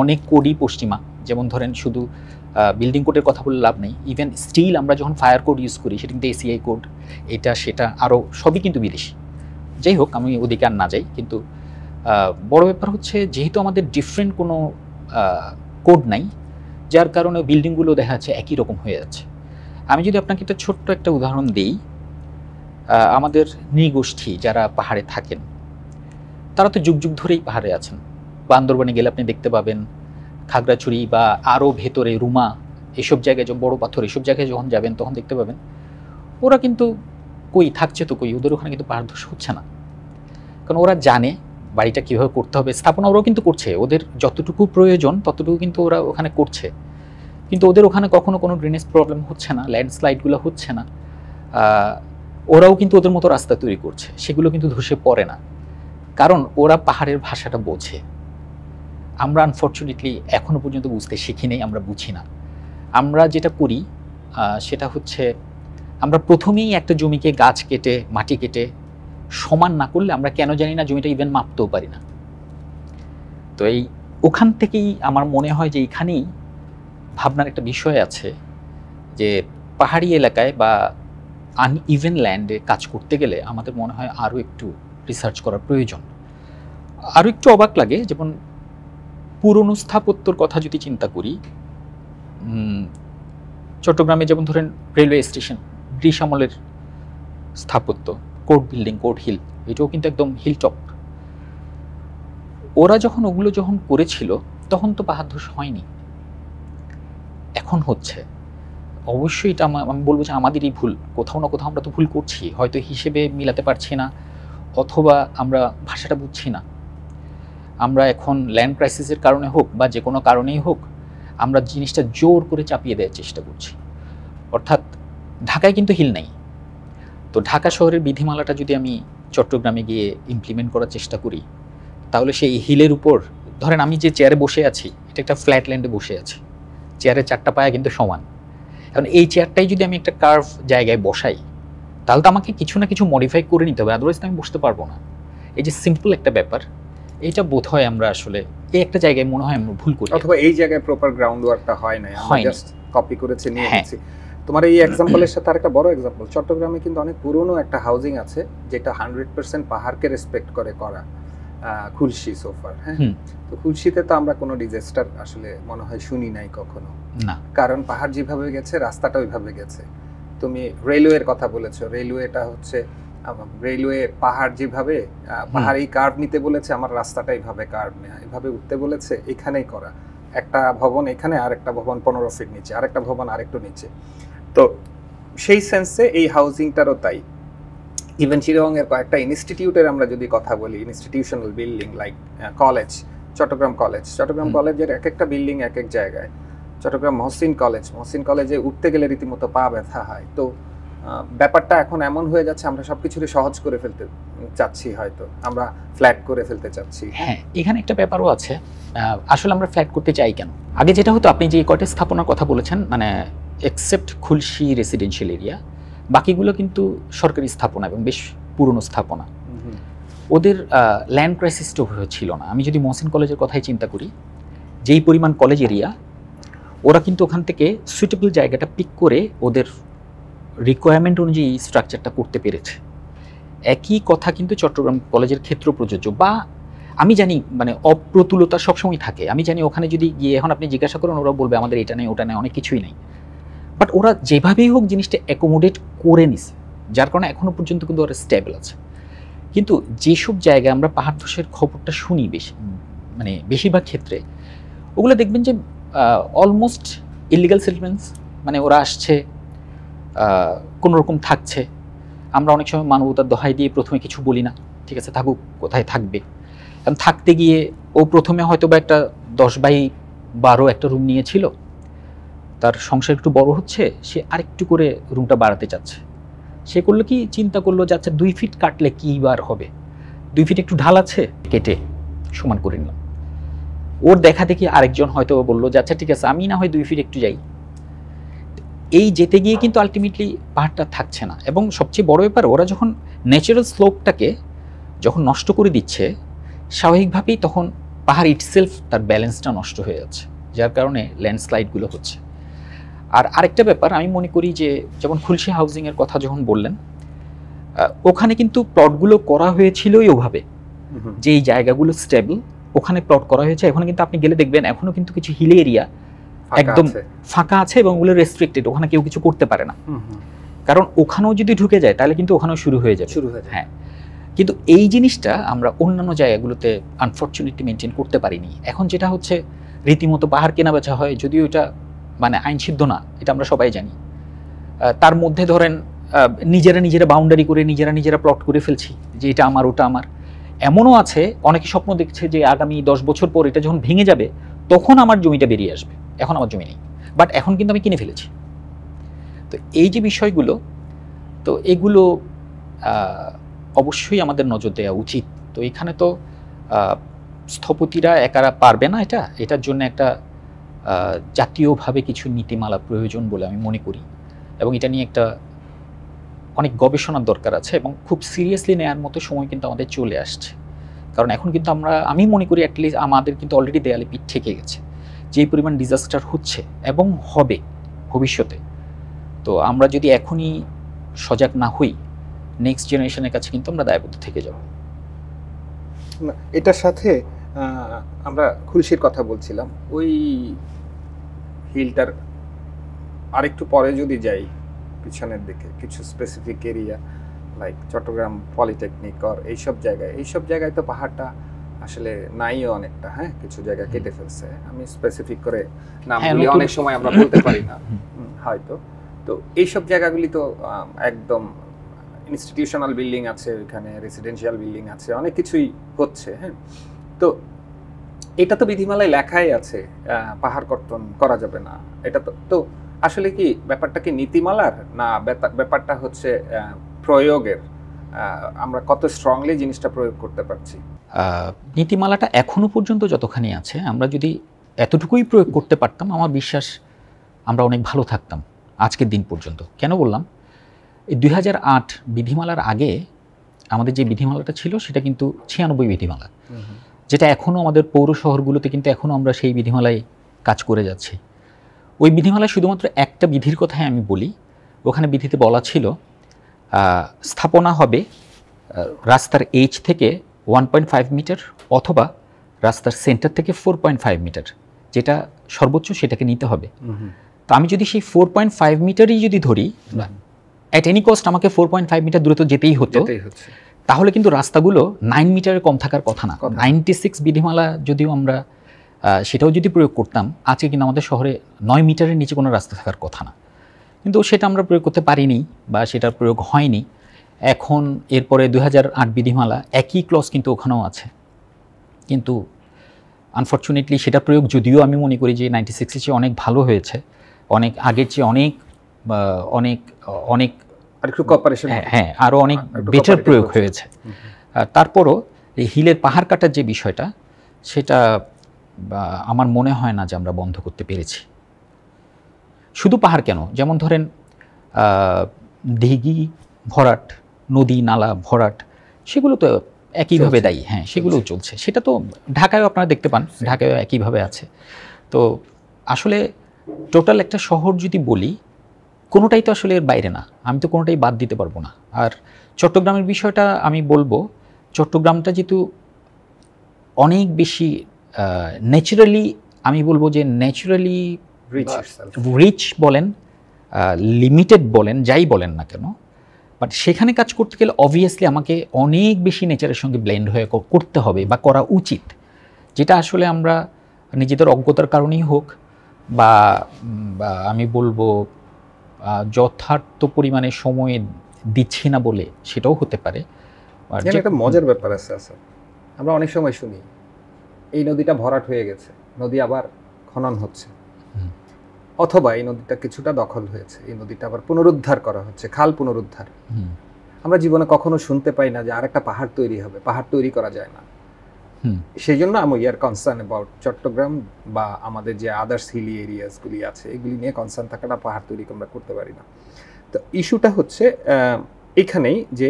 S2: অনেক কোডই পশ্চিমা, যেমন ধরেন শুধু বিল্ডিং কোডের কথা বলে লাভ নেই, ইভেন স্টিল আমরা যখন ফায়ার কোড ইউজ করি সেটা কিন্তু এসিআই কোড, এটা সেটা আরও সবই কিন্তু বিদেশি। যাই হোক, আমি ওদিকে আর না যাই, কিন্তু বড় ব্যাপার হচ্ছে যেহেতু আমাদের ডিফারেন্ট কোনো কোড নাই, যার কারণে বিল্ডিংগুলো দেখা যাচ্ছে একই রকম হয়ে যাচ্ছে। আমি যদি আপনাকে একটা ছোট্ট একটা উদাহরণ দিই, আমাদের নৃগোষ্ঠী যারা পাহাড়ে থাকেন তারা তো যুগ যুগ ধরেই পাহাড়ে আছেন। বান্দরবানে গেলে আপনি দেখতে পাবেন, খাগড়াছড়ি বা আরও ভেতরে রুমা, এসব জায়গায় যে বড় পাথর, এসব জায়গায় যখন যাবেন তখন দেখতে পাবেন ওরা কিন্তু কই থাকছে, তো কই ওদের ওখানে কিন্তু পাহাড় ধস হচ্ছে না। কারণ ওরা জানে বাড়িটা কীভাবে করতে হবে, স্থাপনা ওরাও কিন্তু করছে, ওদের যতটুকু প্রয়োজন ততটুকু কিন্তু ওরা ওখানে করছে, কিন্তু ওদের ওখানে কখনো কোনো ড্রেনেজ প্রবলেম হচ্ছে না, ল্যান্ডস্লাইডগুলো হচ্ছে না। ওরাও কিন্তু ওদের মতো রাস্তা তৈরি করছে, সেগুলো কিন্তু ধসে পড়ে না, কারণ ওরা পাহাড়ের ভাষাটা বোঝে। আমরা আনফর্চুনেটলি এখনো পর্যন্ত বুঝতে শিখি নেই, আমরা বুঝি না। আমরা যেটা করি সেটা হচ্ছে আমরা প্রথমেই একটা জমিকে গাছ কেটে মাটি কেটে সমান না করলে আমরা কেন জানি না জমিটা ইভেন মাপতেও পারি না। তো এই ওখান থেকেই আমার মনে হয় যে এইখানেই ভাবনার একটা বিষয় আছে যে পাহাড়ি এলাকায় বা আনইভেন ল্যান্ডে কাজ করতে গেলে আমাদের মনে হয় আরও একটু রিসার্চ করার প্রয়োজন। আরও একটু অবাক লাগে, যেমন পুরনো স্থাপত্যর কথা যদি চিন্তা করি, চট্টগ্রামে যেমন ধরেন রেলওয়ে স্টেশন, ব্রিটিশ আমলের স্থাপত্য, কোর্ট বিল্ডিং, কোর্ট হিল, এটাও কিন্তু একদম হিল টপ। ওরা যখন ওগুলো যখন করেছিল তখন তো পাহাড় ধস হয়নি, এখন হচ্ছে। অবশ্যই এটা আমি বলবো যে আমাদেরই ভুল, কোথাও না কোথাও আমরা তো ভুল করছি, হয়তো হিসেবে মিলাতে পারছি না, অথবা আমরা ভাষাটা বুঝছি না। আমরা এখন ল্যান্ড ক্রাইসিসের কারণে হোক বা যে কোনো কারণেই হোক, আমরা জিনিসটা জোর করে চাপিয়ে দেওয়ার চেষ্টা করছি। অর্থাৎ ঢাকায় কিন্তু হিল নাই, তো ঢাকা শহরের বিধিমালাটা যদি আমি চট্টগ্রামে গিয়ে ইমপ্লিমেন্ট করার চেষ্টা করি, তাহলে সেই হিলের উপর ধরেন আমি যে চেয়ারে বসে আছি, এটা একটা ফ্ল্যাট ল্যান্ডে বসে আছি, চেয়ারের চারটা পায়া কিন্তু সমান। এখন এই চেয়ারটাই যদি আমি একটা কার্ভ জায়গায় বসাই, তাহলে তো আমাকে কিছু না কিছু মডিফাই করে নিতে হবে, আদারওয়াইজ আমি বসতে পারবো না। এই যে সিম্পল একটা ব্যাপার, এটা বোধ হয় আমরা আসলে এই একটা জায়গায় মনে হয় আমরা ভুল করি,
S1: অথবা এই জায়গায় প্রপার গ্রাউন্ড ওয়ার্কটা হয় না, আমরা জাস্ট কপি করেছে নিয়ে গেছি। তোমার এই এক্সাম্পলের সাথে আরেকটা বড় এক্সাম্পল, চট্টগ্রামে কিন্তু অনেক পুরনো একটা হাউজিং আছে যেটা 100% পাহাড়কে রেসপেক্ট করে করা, খুলশি সোফার। হ্যাঁ, তো খুলশিতে তো আমরা কোনো ডিজাস্টার আসলে মনে হয় শুনি নাই কখনো না, কারণ পাহাড় যেভাবে গেছে রাস্তাটা ওইভাবে গেছে। তুমি রেলওয়ের কথা বলেছো, রেলওয়েটা হচ্ছে রেলওয়ে পাহাড় যেভাবে পাহাড়ি কার্ভ নিতে বলেছে, আমার রাস্তাটা এইভাবে কার্ভ নেয়, এইভাবে উঠতে বলেছে, এখানেই করা। একটা ভবন এখানে, আরেকটা ভবন 15 ফিট নিচে, আরেকটা ভবন আরেকটু নিচে। তো সেই সেন্সে এই হাউজিংটারও তাই। ইভেন চিরঙের কয়েকটা ইনস্টিটিউটের আমরা যদি কথা বলি, institutional building like college, Chattogram কলেজের এক একটা বিল্ডিং এক এক জায়গায়। চট্টগ্রাম মহসিন কলেজে উঠতে গেলে রীতিমতো পা ব্যথা হয়। তো ব্যাপারটা এখন এমন হয়ে যাচ্ছে, আমরা সবকিছুকে সহজ করে ফেলতে চাচ্ছি, হয়তো আমরা ফ্ল্যাট করে ফেলতে চাচ্ছি।
S2: হ্যাঁ, এখানে একটা ব্যাপারও আছে, আসলে আমরা ফ্ল্যাট করতে চাই কেন? আগে যেটা হতো, আপনি যে কয়টা স্থাপনার কথা বলেছেন, মানে এক্সেপ্ট খুলশি রেসিডেন্সিয়াল এরিয়া, বাকিগুলো কিন্তু সরকারি স্থাপনা এবং বেশ পুরনো স্থাপনা। ওদের ল্যান্ড ক্রাইসিসটা ছিল না। আমি যদি মহসিন কলেজের কথাই চিন্তা করি, যেই পরিমাণ কলেজ এরিয়া, ওরা কিন্তু ওখান থেকে সুইটেবল জায়গাটা পিক করে ওদের রিকোয়ারমেন্ট অনুযায়ী স্ট্রাকচারটা করতে পেরেছে। একই কথা কিন্তু চট্টগ্রাম কলেজের ক্ষেত্র প্রযোজ্য। বা আমি জানি মানে অপ্রতুলতা সবসময় থাকে, আমি জানি ওখানে যদি গিয়ে এখন আপনি জিজ্ঞাসা করেন, ওরা বলবে আমাদের এটা নেই ওটা নেই, অনেক কিছুই নেই। বাট ওরা যেভাবেই হোক জিনিসটা অ্যাকোমোডেট করে নিছে, যার কারণে এখনও পর্যন্ত কিন্তু ওরা স্টেবল আছে। কিন্তু যেসব জায়গায় আমরা পাহাড় ধসের খবরটা শুনি মানে বেশিরভাগ ক্ষেত্রে, ওগুলো দেখবেন যে অলমোস্ট ইলিগাল সেটেলমেন্টস, মানে ওরা আসছে কোনো রকম থাকছে। আমরা অনেক সময় মানবতার দোহাই দিয়ে প্রথমে কিছু বলি না, ঠিক আছে থাকুক, কোথায় থাকবে। কারণ থাকতে গিয়ে ও প্রথমে হয়তো বা একটা 10x12 একটা রুম নিয়েছিল, তার সংসার একটু বড় হচ্ছে, সে আরেকটু করে রুমটা বাড়াতে চাচ্ছে। সে করলো কি, চিন্তা করলো যে আচ্ছা 2 ফিট কাটলে কি বার হবে, 2 ফিট একটু ঢাল আছে, কেটে সমান করে নিলাম। ওর দেখা দেখি আরেকজন হয়তো বললো যে আচ্ছা ঠিক আছে আমি না হয় 2 ফিট একটু যাই। এই যেতে গিয়ে কিন্তু আলটিমেটলি পাহাড়টা থাকছে না। এবং সবচেয়ে বড় ব্যাপার, ওরা যখন ন্যাচারাল স্লোপটাকে যখন নষ্ট করে দিচ্ছে, স্বাভাবিকভাবেই তখন পাহাড় ইটসেলফ তার ব্যালেন্সটা নষ্ট হয়ে যাচ্ছে, যার কারণে ল্যান্ডস্লাইডগুলো হচ্ছে। আর আরেকটা ব্যাপার আমি মনে করি যে, যেমন খুলশী হাউজিংয়ের কথা যখন বললেন, ওখানে কিন্তু প্লটগুলো করা হয়েছিলই ওভাবে যে এই জায়গাগুলো স্টেবল, ওখানে প্লট করা হয়েছে। এখন কিন্তু আপনি গেলে দেখবেন এখনো কিন্তু কিছু হিল এরিয়া একদম ফাঁকা আছে এবং ওগুলো রেস্ট্রিক্টেড, ওখানে কেউ কিছু করতে পারে না। কারণ ওখানেও যদি ঢুকে যায় তাহলে কিন্তু ওখানেও শুরু হয়ে যাবে। হ্যাঁ, কিন্তু এই জিনিসটা আমরা অন্যান্য জায়গাগুলোতে আনফর্চুনেটলি মেনটেন করতে পারিনি। এখন যেটা হচ্ছে রীতিমতো পাহাড় কেনা বেচা হয়, যদিও এটা মানে আইনসিদ্ধ না, এটা আমরা সবাই জানি। তার মধ্যে ধরেন নিজেরা বাউন্ডারি করে নিজেরা প্লট করে ফেলছি যে এটা আমার ওটা আমার। এমনও আছে অনেকে স্বপ্ন দেখছে যে আগামী 10 বছর পর এটা যখন ভেঙে যাবে তখন আমার জমিটা বেরিয়ে আসবে, এখন আমার জমি নেই, বাট এখন কিন্তু আমি কিনে ফেলেছি। তো এই যে বিষয়গুলো, তো এগুলো অবশ্যই আমাদের নজর দেওয়া উচিত। তো এখানে তো স্থপতিরা একারা পারবে না, এটার জন্য একটা জাতীয়ভাবে কিছু নীতিমালা প্রয়োজন বলে আমি মনে করি, এবং এটা নিয়ে একটা অনেক গবেষণার দরকার আছে এবং খুব সিরিয়াসলি নেওয়ার মতো সময় কিন্তু আমাদের চলে আসছে। কারণ এখন কিন্তু আমি মনে করি অ্যাটলিস্ট আমাদের কিন্তু অলরেডি দেয়ালে পিঠ ঠেকে গেছে, যেই পরিমাণ ডিজাস্টার হচ্ছে এবং হবে ভবিষ্যতে। তো আমরা যদি এখনই সজাগ না হই, নেক্সট জেনারেশনের কাছে কিন্তু আমরা দায়বদ্ধ থেকে যাব।
S1: এটার সাথে আমরা খুলশীর কথা বলছিলাম, ওই হিলটার আরেকটু পরে যদি যাই পিছনের দিকে কিছু specific area like Chattogram polytechnic আর এইসব জায়গায় তো পাহাড়টা আসলে নাইও অনেকটা। হ্যাঁ, কিছু জায়গা কেটে ফেলছে, আমি স্পেসিফিক করে নামগুলি অনেক সময় আমরা বলতে পারি না হয়তো। তো এইসব জায়গাগুলি তো একদম ইনস্টিটিউশনাল বিল্ডিং আছে, ওইখানে রেসিডেন্সিয়াল বিল্ডিং আছে, অনেক কিছুই হচ্ছে। হ্যাঁ, তো এটা তো বিধিমালায় লেখাই আছে পাহাড় কর্তন করা যাবে না। এটা তো আসলে কি ব্যাপারটা কি নীতিমালার না ব্যাপারটা হচ্ছে প্রয়োগের? আমরা কত স্ট্রংলি জিনিসটা প্রয়োগ করতে পারছি?
S2: নীতিমালাটা এখনো পর্যন্ত যতখানি আছে, আমরা যদি এতটুকুই প্রয়োগ করতে পারতাম, আমার বিশ্বাস আমরা অনেক ভালো থাকতাম আজকের দিন পর্যন্ত। কেন বললাম, এই 2008 বিধিমালার আগে আমাদের যে বিধিমালাটা ছিল সেটা কিন্তু 96 বিধিমালা, যেটা এখনও আমাদের পৌর শহরগুলোতে কিন্তু এখনও আমরা সেই বিধিমালায় কাজ করে যাচ্ছি। ওই বিধিমালায় শুধুমাত্র একটা বিধির কথাই আমি বলি। ওখানে বিধিতে বলা ছিল স্থাপনা হবে রাস্তার এইচ থেকে 1.5 মিটার অথবা রাস্তার সেন্টার থেকে 4.5 মিটার, যেটা সর্বোচ্চ সেটাকে নিতে হবে। তো আমি যদি সেই 4.5 মিটারই যদি ধরি, অ্যাট এনি কস্ট আমাকে 4.5 মিটার দূরত্ব যেতেই হতো, তাহলে কিন্তু রাস্তাগুলো 9 মিটারের কম থাকার কথা না। 96 বিধিমালা যদিও আমরা সেটাও যদি প্রয়োগ করতাম, আজকে কিন্তু আমাদের শহরে 9 মিটারের নিচে কোনো রাস্তা থাকার কথা না। কিন্তু সেটা আমরা প্রয়োগ করতে পারিনি বা সেটার প্রয়োগ হয়নি। এখন এরপরে 2008 বিধিমালা একই ক্লজ কিন্তু ওখানেও আছে, কিন্তু আনফর্চুনেটলি সেটা প্রয়োগ যদিও আমি মনে করি যে 96-এর চেয়ে অনেক ভালো হয়েছে, অনেক আগের চেয়ে অনেক অনেক অনেক
S1: আরেকটু কোঅপারেশন,
S2: হ্যাঁ আরও অনেক বেটার প্রয়োগ হয়েছে। তারপরও এই হিলের পাহাড় কাটার যে বিষয়টা, সেটা আমার মনে হয় না যে আমরা বন্ধ করতে পেরেছি। শুধু পাহাড় কেন, যেমন ধরেন দিঘি ভরাট, নদী নালা ভরাট, সেগুলো তো একইভাবে দায়ী। হ্যাঁ, সেগুলোও চলছে। সেটা তো ঢাকায়ও আপনারা দেখতে পান, ঢাকায়ও একইভাবে আছে। তো আসলে টোটাল একটা শহর যদি বলি, কোনোটাই তো আসলে এর বাইরে না, আমি তো কোনোটাই বাদ দিতে পারবো না। আর চট্টগ্রামের বিষয়টা আমি বলবো, চট্টগ্রামটা যেহেতু অনেক বেশি ন্যাচারালি, আমি বলবো যে ন্যাচারালি রিচ বলেন, লিমিটেড বলেন, যাই বলেন না কেন, বাট সেখানে কাজ করতে গেলে অবভিয়াসলি আমাকে অনেক বেশি নেচারের সঙ্গে ব্লেন্ড হয়ে করতে হবে বা করা উচিত, যেটা আসলে আমরা নিজেদের অজ্ঞতার কারণেই হোক বা আমি বলবো যথার্থ পরিমাণে সময় দিচ্ছি না বলে সেটাও হতে পারে।
S1: একটা মজার ব্যাপার আছে, আমরা অনেক সময় শুনি এই নদীটা ভরাট হয়ে গেছে, নদী আবার খনন হচ্ছে, অথবা এই নদীটা কিছুটা দখল হয়েছে, এই নদীটা আবার পুনরুদ্ধার করা হচ্ছে, খাল পুনরুদ্ধার। আমরা জীবনে কখনো শুনতে পাই না যে আরেকটা পাহাড় তৈরি হবে, পাহাড় তৈরি করা যায় না। সেই জন্য আমি ইয়ার কনসার্ন অ্যাবাউট চট্টগ্রাম বা আমাদের যে আদার্স হিলি এরিয়াসগুলি আছে এগুলি নিয়ে কনসার্ন থাকাটা, পাহাড় তৈরি আমরা করতে পারি না। তো ইস্যুটা হচ্ছে এখানেই যে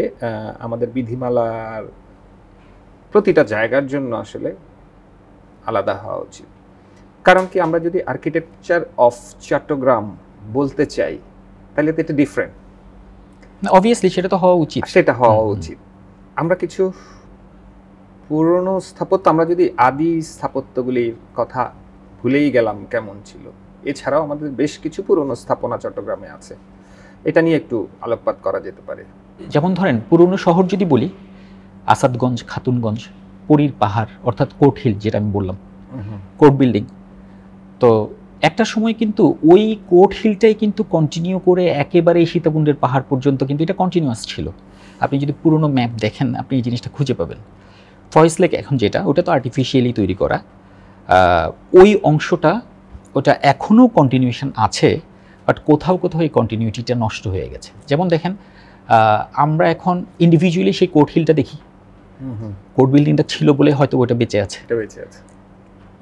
S1: আমাদের বিধিমালার প্রতিটা জায়গার জন্য আসলে আলাদা হওয়া উচিত। কারণ কি, আমরা যদি আর্কিটেকচার অফ চট্টগ্রাম বলতে চাই তাহলে তো এটা ডিফারেন্ট,
S2: অবভিয়াসলি সেটা তো হওয়া উচিত,
S1: সেটা হওয়া উচিত। আমরা কিছু পুরনো স্থাপত্য, আমরা যদি আদি স্থাপত্যগুলির কথা ভুলেই গেলাম কেমন ছিল, এছাড়াও আমাদের বেশ কিছু পুরনো স্থাপনা চট্টগ্রামে আছে, এটা নিয়ে একটু আলোকপাত করা যেতে পারে।
S2: যেমন ধরেন পুরনো শহর যদি বলি, আসাদগঞ্জ, খাতুনগঞ্জ, পরীর পাহাড় অর্থাৎ কোর্ট হিল যেটা আমি বললাম, কোর্ট বিল্ডিং, তো একটা সময় কিন্তু ওই কোর্ট হিলটাই কিন্তু কন্টিনিউ করে একেবারে সীতাকুণ্ডের পাহাড় পর্যন্ত কিন্তু এটা কন্টিনিউয়াস ছিল। আপনি যদি পুরনো ম্যাপ দেখেন আপনি এই জিনিসটা খুঁজে পাবেন। ফয়েজ লেক এখন যেটা, ওটা তো আর্টিফিশিয়ালি তৈরি করা, ওই অংশটা ওটা এখনও কন্টিনিউশন আছে, বাট কোথাও কোথাও এই কন্টিনিউটিটা নষ্ট হয়ে গেছে। যেমন দেখেন আমরা এখন ইন্ডিভিজুয়ালি সেই কোর্ট হিলটা দেখি, কোর্ট বিল্ডিংটা ছিল বলে হয়তো ওটা বেঁচে আছে।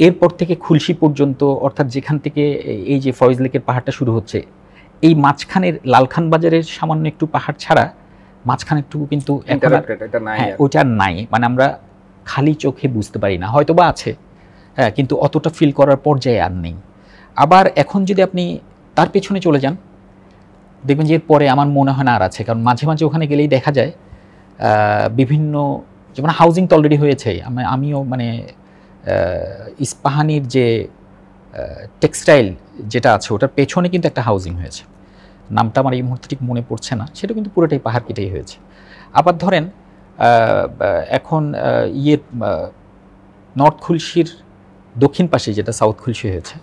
S2: এরপর থেকে খুলশি পর্যন্ত, অর্থাৎ যেখান থেকে এই যে ফয়েজ লেকের পাহাড়টা শুরু হচ্ছে, এই মাঝখানের লালখান বাজারের সামান্য একটু পাহাড় ছাড়া মাঝখানে একটু কিন্তু ওটা নাই, মানে আমরা খালি চোখে বুঝতে পারি না, হয়তো বা আছে, হ্যাঁ, কিন্তু অতটা ফিল করার পর্যায়ে আর নেই। আবার এখন যদি আপনি তার পেছনে চলে যান দেখবেন যে এরপরে আমার মনে হয় না আর আছে, কারণ মাঝে মাঝে ওখানে গেলেই দেখা যায় বিভিন্ন, যেমন হাউজিং তো অলরেডি হয়েছে। আমিও মানে ইস্পাহানির যে টেক্সটাইল যেটা আছে ওটার পেছনে কিন্তু একটা হাউজিং হয়েছে, নামটা আমার এই মুহূর্তে ঠিক মনে পড়ছে না, সেটা কিন্তু পুরোটাই পাহাড় কেটেই হয়েছে। আবার ধরেন এখন নর্থ খুলশির দক্ষিণ পাশে যেটা সাউথ খুলশি হয়েছে,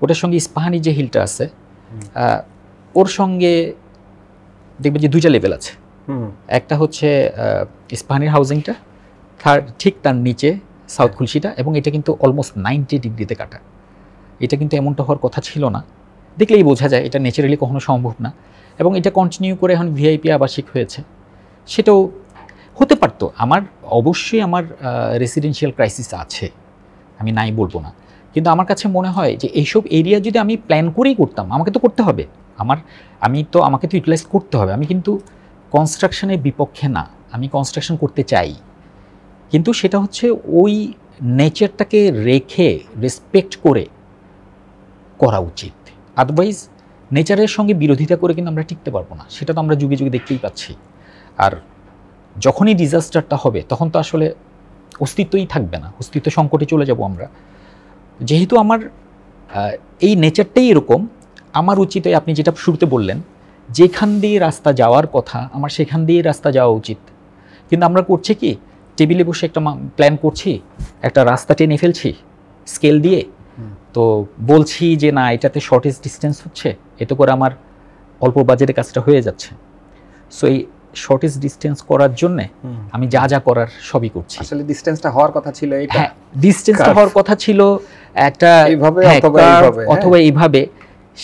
S2: ওটার সঙ্গে ইস্পাহানি যে হিলটা আছে ওর সঙ্গে দেখবেন যে দুইটা লেভেল আছে। একটা হচ্ছে ইস্পাহানির হাউজিংটা, ঠিক তার নিচে সাউথ খুলশিটা, এবং এটা কিন্তু অলমোস্ট 90 ডিগ্রিতে কাটা। এটা কিন্তু এমনটা হওয়ার কথা ছিল না, দেখলেই বোঝা যায় এটা ন্যাচারালি কখনো সম্ভব না। এবং এটা কন্টিনিউ করে এখন ভিআইপি আবাসিক হয়েছে, সেটাও হতে পারতো। অবশ্যই আমার রেসিডেন্সিয়াল ক্রাইসিস আছে, আমি নাই বলবো না, কিন্তু আমার কাছে মনে হয় যে এইসব এরিয়া যদি আমি প্ল্যান করেই করতাম, আমাকে তো করতে হবে, আমাকে তো ইউটিলাইজ করতে হবে। আমি কিন্তু কনস্ট্রাকশনের বিপক্ষে না, আমি কনস্ট্রাকশন করতে চাই, কিন্তু সেটা হচ্ছে ওই নেচারটাকে রেখে রেসপেক্ট করে করা উচিত। আদারওয়াইজ নেচারের সঙ্গে বিরোধিতা করে কিন্তু আমরা টিকতে পারবো না, সেটা তো আমরা যুগে যুগে দেখতেই পাচ্ছি। আর যখনই ডিজাস্টারটা হবে তখন তো আসলে অস্তিত্বই থাকবে না, অস্তিত্ব সংকটে চলে যাব আমরা। যেহেতু আমার এই নেচারটাই এরকম, আমার উচিত আপনি যেটা শুরুতে বললেন, যেখান দিয়ে রাস্তা যাওয়ার কথা আমার সেখান দিয়ে রাস্তা যাওয়া উচিত। কিন্তু আমরা করছি কি, টেবিলে বসে একটা প্ল্যান করছি, একটা রাস্তা টেনে ফেলছি স্কেল দিয়ে, তো বলছি যে না এটাতে শর্টেজ ডিস্টেন্স হচ্ছে, এতে করে আমার অল্প বাজেটে কাজটা হয়ে যাচ্ছে। সো এই শর্টেজ ডিস্টেন্স করার জন্য আমি যা যা করার সবই করছি।
S1: আসলে ডিস্টেন্সটা হওয়ার কথা ছিল,
S2: হ্যাঁ ডিস্টেন্সটা হওয়ার কথা ছিল একটা
S1: এইভাবে
S2: অথবা এইভাবে,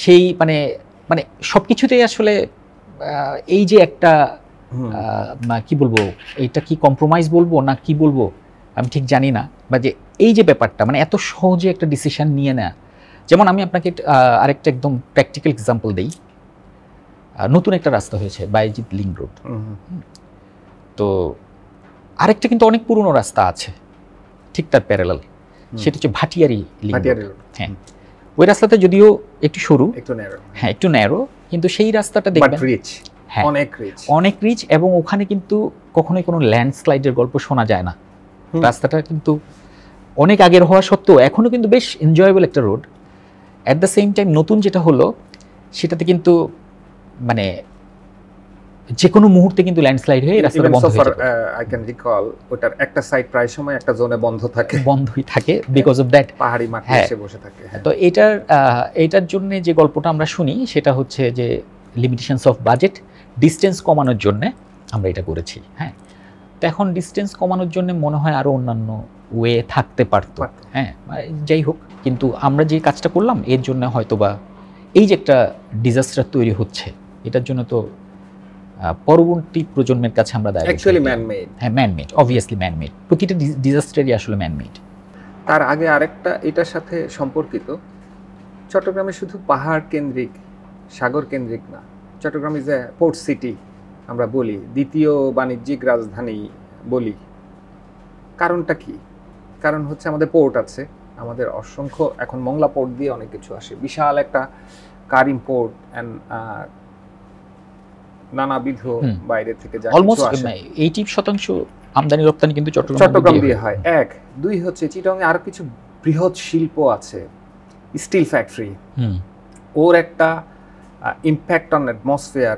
S2: সেই মানে সবকিছুতেই আসলে এই যে একটা কি বলবো, এইটা কি কম্প্রোমাইজ বলবো না কি বলবো আমি ঠিক জানি না, বা যে এই যে ব্যাপারটা মানে এত সহজে একটা ডিসিশন নিয়ে নেয়। যেমন আমি আপনাকে আরেকটা একদম প্র্যাকটিক্যাল এক্সাম্পল দিই। নতুন একটা রাস্তা হয়েছে বায়েজিদ লিংক রোড, তো আরেকটা কিন্তু অনেক পুরনো রাস্তা আছে ঠিক তার প্যারালাল, সেটা হচ্ছে ভাটিয়ারি লিংক রোড। হ্যাঁ, ওই রাস্তাটা যদিও একটু সরু, হ্যাঁ একটু ন্যারো, কিন্তু সেই রাস্তাটা দেখবেন হ্যাঁ অনেক রিচ, এবং ওখানে কিন্তু কখনোই কোনো ল্যান্ডস্লাইডের গল্প শোনা যায় না। রাস্তাটা কিন্তু অনেক আগের হওয়া সত্ত্বেও এখনো কিন্তু বেশ এনজয়েবল একটা road. At the same time নতুন যেটা হলো সেটাতে কিন্তু মানে যে কোনো মুহূর্তে কিন্তু ল্যান্ডস্লাইড হয়ে রাস্তাটা বন্ধ হয়ে যাবে।
S1: আই ক্যান রিকল ওটার একটা সাইড প্রায় সময় একটা জোনে
S2: বন্ধই থাকে বিকজ অফ দ্যাট,
S1: পাহাড়ি মাঠে এসে বসে থাকে।
S2: তো এটার জন্য যে গল্পটা আমরা শুনি সেটা হচ্ছে যে লিমিটেশনস অফ বাজেট, ডিস্টেন্স কমানোর জন্য আমরা এটা করেছি। হ্যাঁ, তো এখন ডিস্টেন্স কমানোর জন্য মনে হয় আরও অন্যান্য ওয়ে থাকতে পারতো। হ্যাঁ, যাই হোক, কিন্তু আমরা যে কাজটা করলাম এর জন্য হয়তো বা এই যে একটা ডিজাস্টার তৈরি হচ্ছে, এটার জন্য তো পরবর্তী প্রজন্মের কাছে আমরা দায়ী।
S1: Actually man-made.
S2: হ্যাঁ, ম্যানমেড, অবভিয়াসলি ম্যানমেড। প্রতিটা ডিজাস্টারই আসলে ম্যানমেড।
S1: তার আগে আরেকটা এটার সাথে সম্পর্কিত, চট্টগ্রামে শুধু পাহাড় কেন্দ্রিক, সাগর কেন্দ্রিক না, Chattogram is a port city আমরা বলি, দ্বিতীয় বাণিজ্যিক রাজধানী বলি। কারণটা কি? কারণ হচ্ছে আমাদের পোর্ট আছে, আমাদের অসংখ্য, এখন মংলা পোর্ট দিয়ে অনেক কিছু আসে, বিশাল একটা কার ইম্পোর্ট অ্যান্ড নানাবিধ বাইরে থেকে যা
S2: অলমোস্ট 80% আমদানি রপ্তানি কিন্তু
S1: চট্টগ্রাম দিয়ে হয়। এক, দুই হচ্ছে চিটাগংয়ে আরো কিছু বৃহৎ শিল্প আছে, স্টিল ফ্যাক্টরি, ওর একটা impact on atmosphere,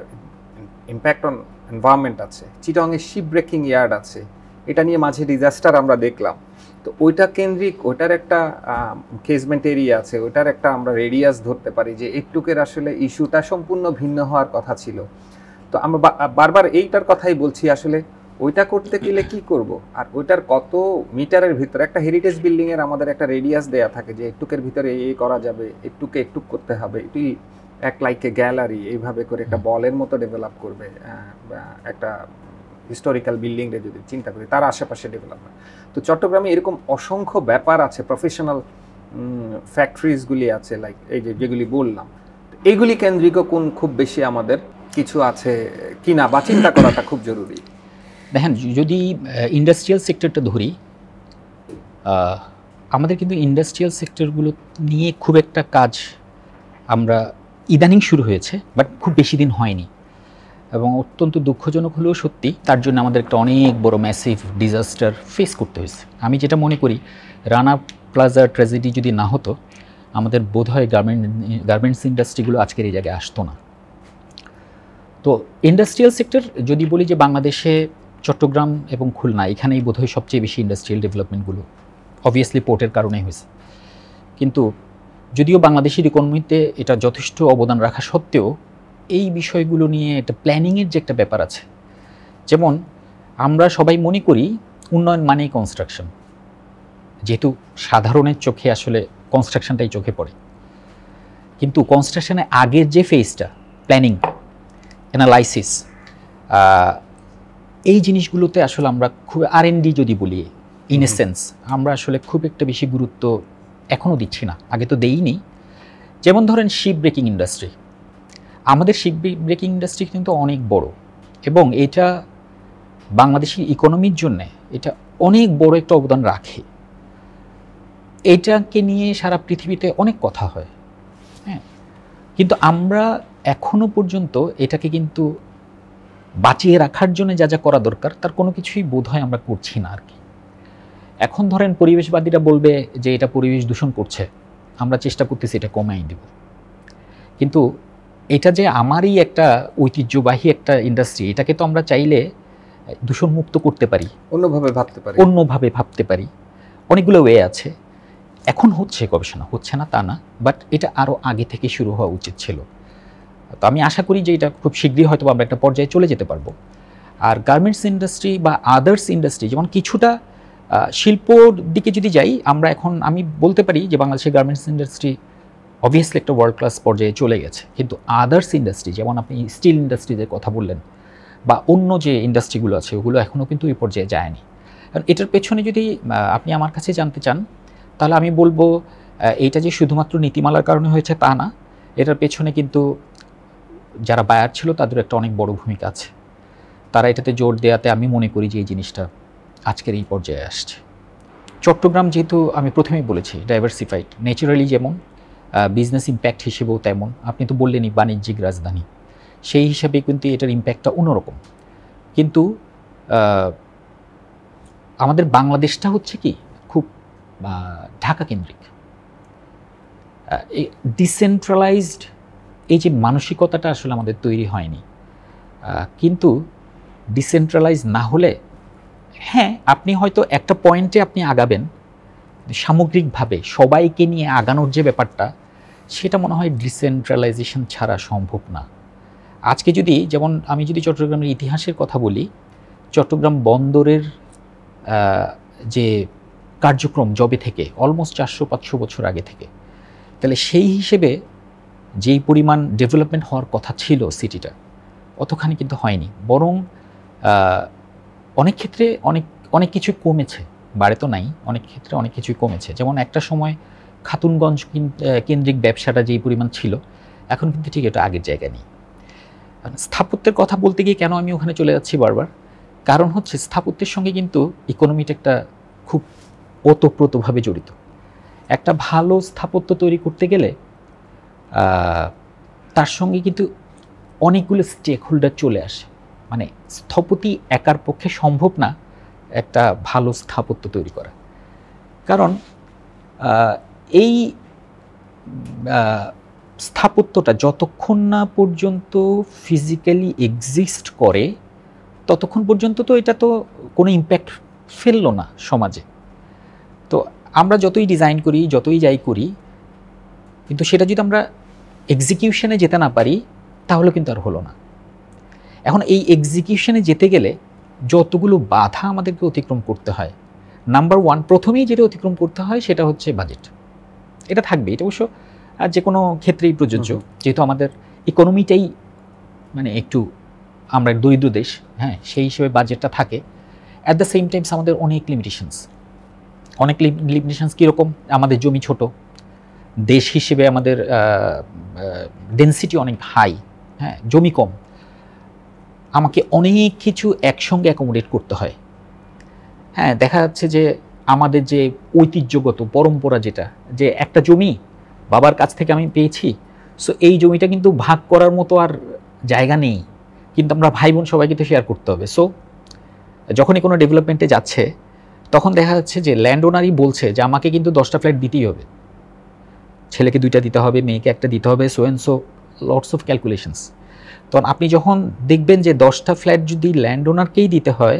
S1: impact on environment আছে। চিটাগংয়ে শিপ ব্রেকিং ইয়ার্ড আছে, এটা নিয়ে মাঝে ডিজাস্টার আমরা দেখলাম। তো ওইটা কেন্দ্রিক, ওইটার একটা কেসমেন্ট এরিয়া আছে, ওইটার একটা আমরা রেডিয়াস ধরতে পারি যে একটুকের আসলে ইস্যুটা সম্পূর্ণ ভিন্ন হওয়ার কথা ছিল। তো আমরা বারবার এইটার কথাই বলছি, আসলে ওইটা করতে গেলে কি করব, আর ওইটার কত মিটারের ভিতরে, একটা হেরিটেজ বিল্ডিং এর আমাদের একটা রেডিয়াস দেয়া থাকে যে একটুকের ভিতরে এই করা যাবে, একটুকে একটু করতে হবে, এটি এক লাইকে গ্যালারি এইভাবে করে একটা বলের মতো ডেভেলপ করবে, একটা হিস্টোরিক্যাল বিল্ডিং রে যদি চিন্তা করি তার আশেপাশে ডেভেলপমেন্ট। তো চট্টগ্রামে এরকম অসংখ্য ব্যাপার আছে, প্রফেশনাল ফ্যাক্টরিজগুলি আছে, লাইক এই যে যেগুলি বললাম, এইগুলি কেন্দ্রিক কোন খুব বেশি আমাদের কিছু আছে কিনা বা চিন্তা করাটা খুব জরুরি।
S2: দেখেন, যদি ইন্ডাস্ট্রিয়াল সেক্টরটা ধরি, আমাদের কিন্তু ইন্ডাস্ট্রিয়াল সেক্টরগুলো নিয়ে খুব একটা কাজ আমরা ইদানিং শুরু হয়েছে, বাট খুব বেশি দিন হয়নি, এবং অত্যন্ত দুঃখজনক হলেও সত্যি তার জন্য আমাদের একটা অনেক বড় ম্যাসিভ ডিজাস্টার ফেস করতে হয়েছে। আমি যেটা মনে করি, রানা প্লাজা ট্র্যাজেডি যদি না হতো, আমাদের বোধহয় গার্মেন্টস ইন্ডাস্ট্রিগুলো আজকের এই জায়গায় আসতো না। তো ইন্ডাস্ট্রিয়াল সেক্টর যদি বলি যে বাংলাদেশে চট্টগ্রাম এবং খুলনা, এখানেই বোধহয় সবচেয়ে বেশি ইন্ডাস্ট্রিয়াল ডেভেলপমেন্টগুলো অবভিয়াসলি পোর্টের কারণেই হয়েছে। কিন্তু যদিও বাংলাদেশের ইকোনমিতে এটা যথেষ্ট অবদান রাখা সত্ত্বেও এই বিষয়গুলো নিয়ে একটা প্ল্যানিংয়ের যে একটা ব্যাপার আছে, যেমন আমরা সবাই মনে করি উন্নয়ন মানেই কনস্ট্রাকশন, যেহেতু সাধারণের চোখে আসলে কনস্ট্রাকশনটাই চোখে পড়ে, কিন্তু কনস্ট্রাকশনের আগের যে ফেজটা, প্ল্যানিং, অ্যানালাইসিস, এই জিনিসগুলোতে আসলে আমরা খুব R&D যদি বলি ইন এ সেন্স, আমরা আসলে খুব একটা বেশি গুরুত্ব এখনও দিচ্ছি না, আগে তো দেইনি। যেমন ধরেন শিপ ব্রেকিং ইন্ডাস্ট্রি, আমাদের শিপ ব্রেকিং ইন্ডাস্ট্রি কিন্তু অনেক বড়, এবং এটা বাংলাদেশি ইকোনমির জন্য এটা অনেক বড় একটা অবদান রাখে। এটাকে নিয়ে সারা পৃথিবীতে অনেক কথা হয়, হ্যাঁ, কিন্তু আমরা এখনো পর্যন্ত এটাকে কিন্তু বাঁচিয়ে রাখার জন্য যা যা করা দরকার তার কোনো কিছুই বোধহয় আমরা করছি না আর কি। এখন ধরেন পরিবেশবাদীরা বলবে যে এটা পরিবেশ দূষণ করছে, আমরা চেষ্টা করতেছি এটা কমাই দেব, কিন্তু এটা যে আমারই একটা ঐতিহ্যবাহী একটা ইন্ডাস্ট্রি, এটাকে তো আমরা চাইলে দূষণমুক্ত করতে পারি,
S1: অন্যভাবে ভাবতে পারি।
S2: অনেকগুলো ওয়ে আছে। এখন হচ্ছে গবেষণা, হচ্ছে না তা না, বাট এটা আরও আগে থেকে শুরু হওয়া উচিত ছিল। তো আমি আশা করি যে এটা খুব শীঘ্রই হয়তো আমরা একটা পর্যায়ে চলে যেতে পারবো। আর গার্মেন্টস ইন্ডাস্ট্রি বা আদার্স ইন্ডাস্ট্রি, যেমন কিছুটা শিল্পর দিকে যদি যাই, আমরা এখন আমি বলতে পারি যে বাংলাদেশের গার্মেন্টস ইন্ডাস্ট্রি অবভিয়াসলি একটা ওয়ার্ল্ড ক্লাস পর্যায়ে চলে গেছে, কিন্তু আদার্স ইন্ডাস্ট্রি, যেমন আপনি স্টিল ইন্ডাস্ট্রিজের কথা বললেন বা অন্য যে ইন্ডাস্ট্রিগুলো আছে, ওগুলো এখনও কিন্তু এই পর্যায়ে যায়নি। কারণ এটার পেছনে যদি আপনি আমার কাছে জানতে চান, তাহলে আমি বলবো এইটা যে শুধুমাত্র নীতিমালার কারণে হয়েছে তা না, এটার পেছনে কিন্তু যারা বায়ার ছিল তাদের একটা অনেক বড় ভূমিকা আছে। তারা এটাতে জোর দেওয়াতে আমি মনে করি যে এই জিনিসটা আজকের এই পর্যায়ে আসছে। চট্টগ্রাম যেহেতু আমি প্রথমেই বলেছি ডাইভার্সিফাইড, ন্যাচারালি যেমন বিজনেস ইম্প্যাক্ট হিসেবেও তেমন, আপনি তো বললেনই বাণিজ্যিক রাজধানী, সেই হিসাবে কিন্তু এটার ইম্প্যাক্টটা অন্যরকম। কিন্তু আমাদের বাংলাদেশটা হচ্ছে কি খুব ঢাকা কেন্দ্রিক, ডিসেন্ট্রালাইজড, এই যে মানসিকতাটা আসলে আমাদের তৈরি হয়নি। কিন্তু ডিসেন্ট্রালাইজ না হলে, হ্যাঁ, আপনি হয়তো একটা পয়েন্টে আপনি আগাবেন, সামগ্রিকভাবে সবাইকে নিয়ে আগানোর যে ব্যাপারটা, সেটা মনে হয় ডিসেন্ট্রালাইজেশন ছাড়া সম্ভব না। আজকে যদি, যেমন আমি যদি চট্টগ্রামের ইতিহাসের কথা বলি, চট্টগ্রাম বন্দরের যে কার্যক্রম জবে থেকে অলমোস্ট 400-500 বছর আগে থেকে, তাহলে সেই হিসেবে যেই পরিমাণ ডেভেলপমেন্ট হওয়ার কথা ছিল সিটিটা, অতখানি কিন্তু হয়নি। বরং অনেক ক্ষেত্রে অনেক কিছু কমেছে, বাড়ে তো নাই, অনেক ক্ষেত্রে অনেক কিছুই কমেছে। যেমন একটা সময় খাতুনগঞ্জ কেন্দ্রিক ব্যবসাটা যেই পরিমাণ ছিল, এখন কিন্তু ঠিক এটা আগের জায়গায় নেই। স্থাপত্যের কথা বলতে গিয়ে কেন আমি ওখানে চলে যাচ্ছি বারবার, কারণ হচ্ছে স্থাপত্যের সঙ্গে কিন্তু ইকোনমিটা একটা খুব ওতপ্রোতভাবে জড়িত। একটা ভালো স্থাপত্য তৈরি করতে গেলে তার সঙ্গে কিন্তু অনেকগুলো স্টেক হোল্ডার চলে আসে। মানে স্থপতি একার পক্ষে সম্ভব না একটা ভালো স্থাপত্য তৈরি করা, কারণ এই স্থাপত্যটা যতক্ষণ না পর্যন্ত ফিজিক্যালি এক্সিস্ট করে ততক্ষণ পর্যন্ত তো এটা তো কোনো ইম্প্যাক্ট ফেললো না সমাজে। তো আমরা যতই ডিজাইন করি, যতই যাই করি, কিন্তু সেটা যদি আমরা এক্সিকিউশনে যেতে না পারি তাহলে কিন্তু আর হলো না। এখন এই এক্সিকিউশনে যেতে গেলে যতগুলো বাধা আমাদেরকে অতিক্রম করতে হয়, নাম্বার 1 প্রথমেই যেটা অতিক্রম করতে হয় সেটা হচ্ছে বাজেট। এটা থাকবে, এটা অবশ্য যে কোনো ক্ষেত্রেই প্রযোজ্য, যেহেতু আমাদের ইকোনমিটাই মানে একটু আমরা দরিদ্র দেশ, হ্যাঁ, সেই হিসেবে বাজেটটা থাকে। অ্যাট দ্য সেম টাইমস আমাদের অনেক লিমিটেশনস কীরকম, আমাদের জমি ছোট, দেশ হিসেবে আমাদের ডেনসিটি অনেক হাই, হ্যাঁ, জমি কম, আমাকে অনেক কিছু একসঙ্গে অ্যাকোমোডেট করতে হয়। হ্যাঁ, দেখা যাচ্ছে যে আমাদের যে ঐতিহ্যগত পরম্পরা, যেটা যে একটা জমি বাবার কাছ থেকে আমি পেয়েছি, সো এই জমিটা কিন্তু ভাগ করার মতো আর জায়গা নেই, কিন্তু আমরা ভাই বোন সবাইকে তো শেয়ার করতে হবে। সো যখনই কোনো ডেভেলপমেন্টে যাচ্ছে তখন দেখা যাচ্ছে যে ল্যান্ড ওনারই বলছে যে আমাকে কিন্তু 10টা ফ্ল্যাট দিতেই হবে, ছেলেকে 2টা দিতে হবে, মেয়েকে 1টা দিতে হবে, so and so lots of calculations. তখন আপনি যখন দেখবেন যে 10টা ফ্ল্যাট যদি ল্যান্ড ওনারকেই দিতে হয়,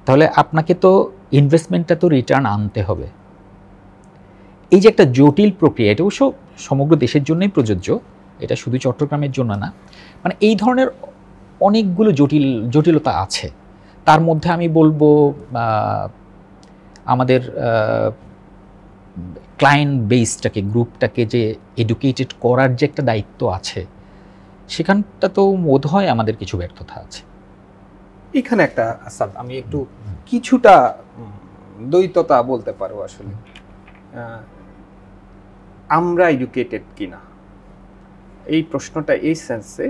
S2: তাহলে আপনাকে তো ইনভেস্টমেন্টটা তো রিটার্ন আনতে হবে। এই যে একটা জটিল প্রক্রিয়া, এটা অবশ্য সমগ্র দেশের জন্যই প্রযোজ্য, এটা শুধু চট্টগ্রামের জন্য না। মানে এই ধরনের অনেকগুলো জটিলতা আছে। তার মধ্যে আমি বলবো আমাদের ক্লায়েন্ট বেসটাকে, গ্রুপটাকে যে এডুকেটেড করার যে একটা দায়িত্ব আছে, সেখানটা তো বোধ হয় আমাদের কিছু ব্যর্থতা আছে।
S1: এখানে একটা আসাদ, আমি একটু কিছুটা দ্বৈততা বলতে পারো আসলে। আমরা এডুকেটেড কিনা, এই প্রশ্নটা এই সেন্সে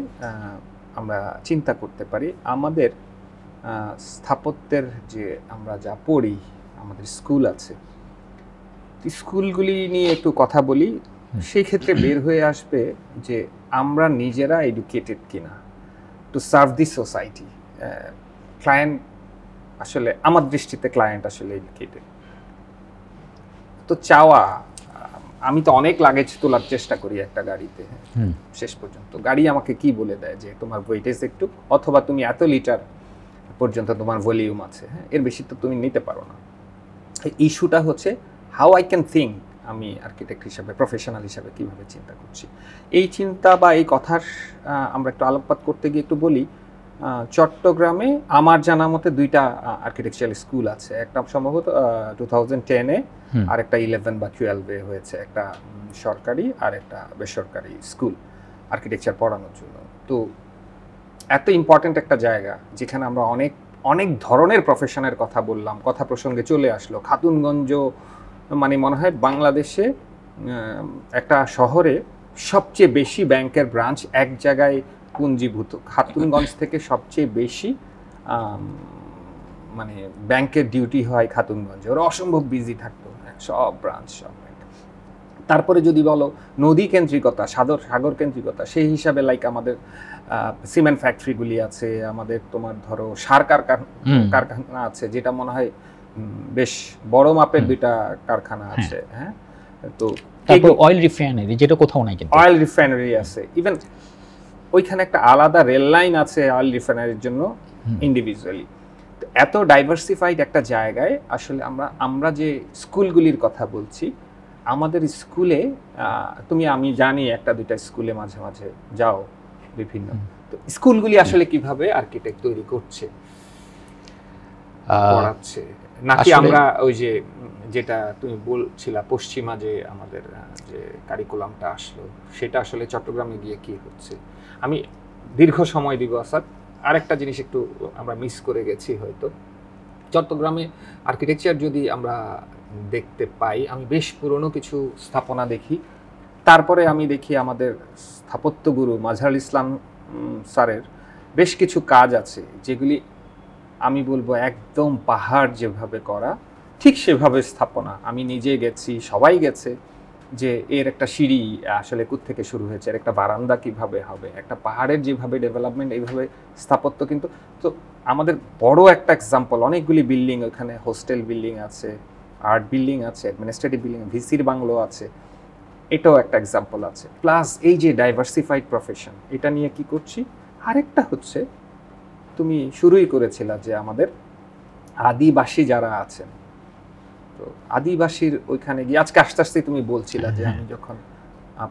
S1: আমরা চিন্তা করতে পারি। আমাদের স্থাপত্যের যে আমরা যা পড়ি, আমাদের স্কুল আছে, স্কুলগুলি নিয়ে একটু কথা বলি, সেই ক্ষেত্রে বের হয়ে আসবে যে আমরা নিজেরা এডুকেটেড কিনা to serve the society. Client আসলে, আমার দৃষ্টিতে ক্লায়েন্ট আসলে এডুকেটেড তো চাওয়া। আমি তো অনেক লাগেজ তোলার চেষ্টা করি একটা গাড়িতে, শেষ পর্যন্ত গাড়ি আমাকে কি বলে দেয় যে তোমার ওয়েটেজ একটু, অথবা তুমি এত লিটার পর্যন্ত তোমার ভলিউম আছে, হ্যাঁ, এর বেশি তো তুমি নিতে পারো না। ইস্যুটা হচ্ছে হাউ আই ক্যান থিঙ্ক, আমি আর্কিটেক্ট হিসাবে, প্রফেশনাল হিসাবে কিভাবে চিন্তা করছি। এই চিন্তা বা এই কথার আমরা একটু আলোকপাত করতে গিয়ে একটু বলি, চট্টগ্রামে আমার জানা মতে 2টা আর্কিটেকচারাল স্কুল আছে। একটা সম্ভবত 2010-এ, আর একটা 11 বা 12-এ হয়েছে, একটা সরকারি আর একটা বেসরকারি স্কুল আর্কিটেকচার পড়ানোর জন্য। তো এত ইম্পর্টেন্ট একটা জায়গা যেখানে আমরা অনেক ধরনের প্রফেশনের কথা বললাম, কথা প্রসঙ্গে চলে আসলো খাতুনগঞ্জ, মানে মনে হয় বাংলাদেশে একটা শহরে সবচেয়ে বেশি ব্যাংকের ব্রাঞ্চ এক জায়গায় পুঞ্জীভূত, খাতুনগঞ্জ থেকে সবচেয়ে বেশি মানে ব্যাংকের ডিউটি হয় খাতুনগঞ্জে। ওরা অসম্ভব বিজি থাকতো, সব ব্রাঞ্চ, সব ব্যাংক। তারপরে যদি বলো নদী কেন্দ্রিকতা, সাগর কেন্দ্রিকতা, সেই হিসাবে লাইক আমাদের সিমেন্ট ফ্যাক্টরিগুলি আছে, আমাদের তোমার ধরো সার কারখানা আছে, যেটা মনে হয় বেশ বড় মাপের 2টা কারখানা আছে, হ্যাঁ। তো
S2: অয়েল রিফাইনারি, যেটা কোথাও নাই, কিন্তু
S1: অয়েল রিফাইনারি আছে, ইভেন ওইখানে একটা আলাদা রেল লাইন আছে অয়েল রিফাইনারির জন্য ইন্ডিভিজুয়ালি। এত ডাইভার্সিফাইড একটা জায়গায় আসলে আমরা যে স্কুলগুলির কথা বলছি, আমাদের স্কুলে আমি জানি 1-2টা স্কুলে মাঝে মাঝে যাও বিভিন্ন, তো স্কুলগুলি আসলে কিভাবে আর্কিটেক্ট তৈরি করছে। পড়াচ্ছে, নাকি
S2: আসলে
S1: আমরা ওই যে যেটা তুমি বলছিলা পশ্চিমা যে আমাদের যে কারিকুলামটা আসলো সেটা আসলে চট্টগ্রামে গিয়ে কি হচ্ছে? আমি দীর্ঘ সময় দিব আসাদ, আরেকটা জিনিস একটু আমরা মিস করে গেছি হয়তো। চট্টগ্রামে আর্কিটেকচার যদি আমরা দেখতে পাই, আমি বেশ পুরনো কিছু স্থাপনা দেখি, তারপরে আমি দেখি আমাদের স্থাপত্যগুরু মাঝহারুল ইসলাম স্যারের বেশ কিছু কাজ আছে যেগুলি আমি বলবো একদম পাহাড় যেভাবে করা ঠিক সেভাবে স্থাপনা। আমি নিজে গেছি, সবাই গেছে, যে এর একটা সিঁড়ি আসলে কোত্থেকে শুরু হয়েছে, এর একটা বারান্দা কিভাবে হবে, একটা পাহাড়ের যেভাবে ডেভেলপমেন্ট এইভাবে স্থাপত্য। কিন্তু তো আমাদের বড় একটা এক্সাম্পল, অনেকগুলি বিল্ডিং, ওখানে হোস্টেল বিল্ডিং আছে, আর্ট বিল্ডিং আছে, অ্যাডমিনিস্ট্রেটিভ বিল্ডিং, ভিসির বাংলো আছে, এটাও একটা এক্সাম্পল আছে। প্লাস এই যে ডাইভার্সিফাইড প্রফেশন, এটা নিয়ে কি করছি। আরেকটা হচ্ছে তুমি শুরুই করেছিলা যে আমাদের আদিবাসী যারা আছেন, তো আদিবাসীর ওইখানে গিয়ে আজকে আস্তে আস্তে তুমি বলছিলা যে আমি যখন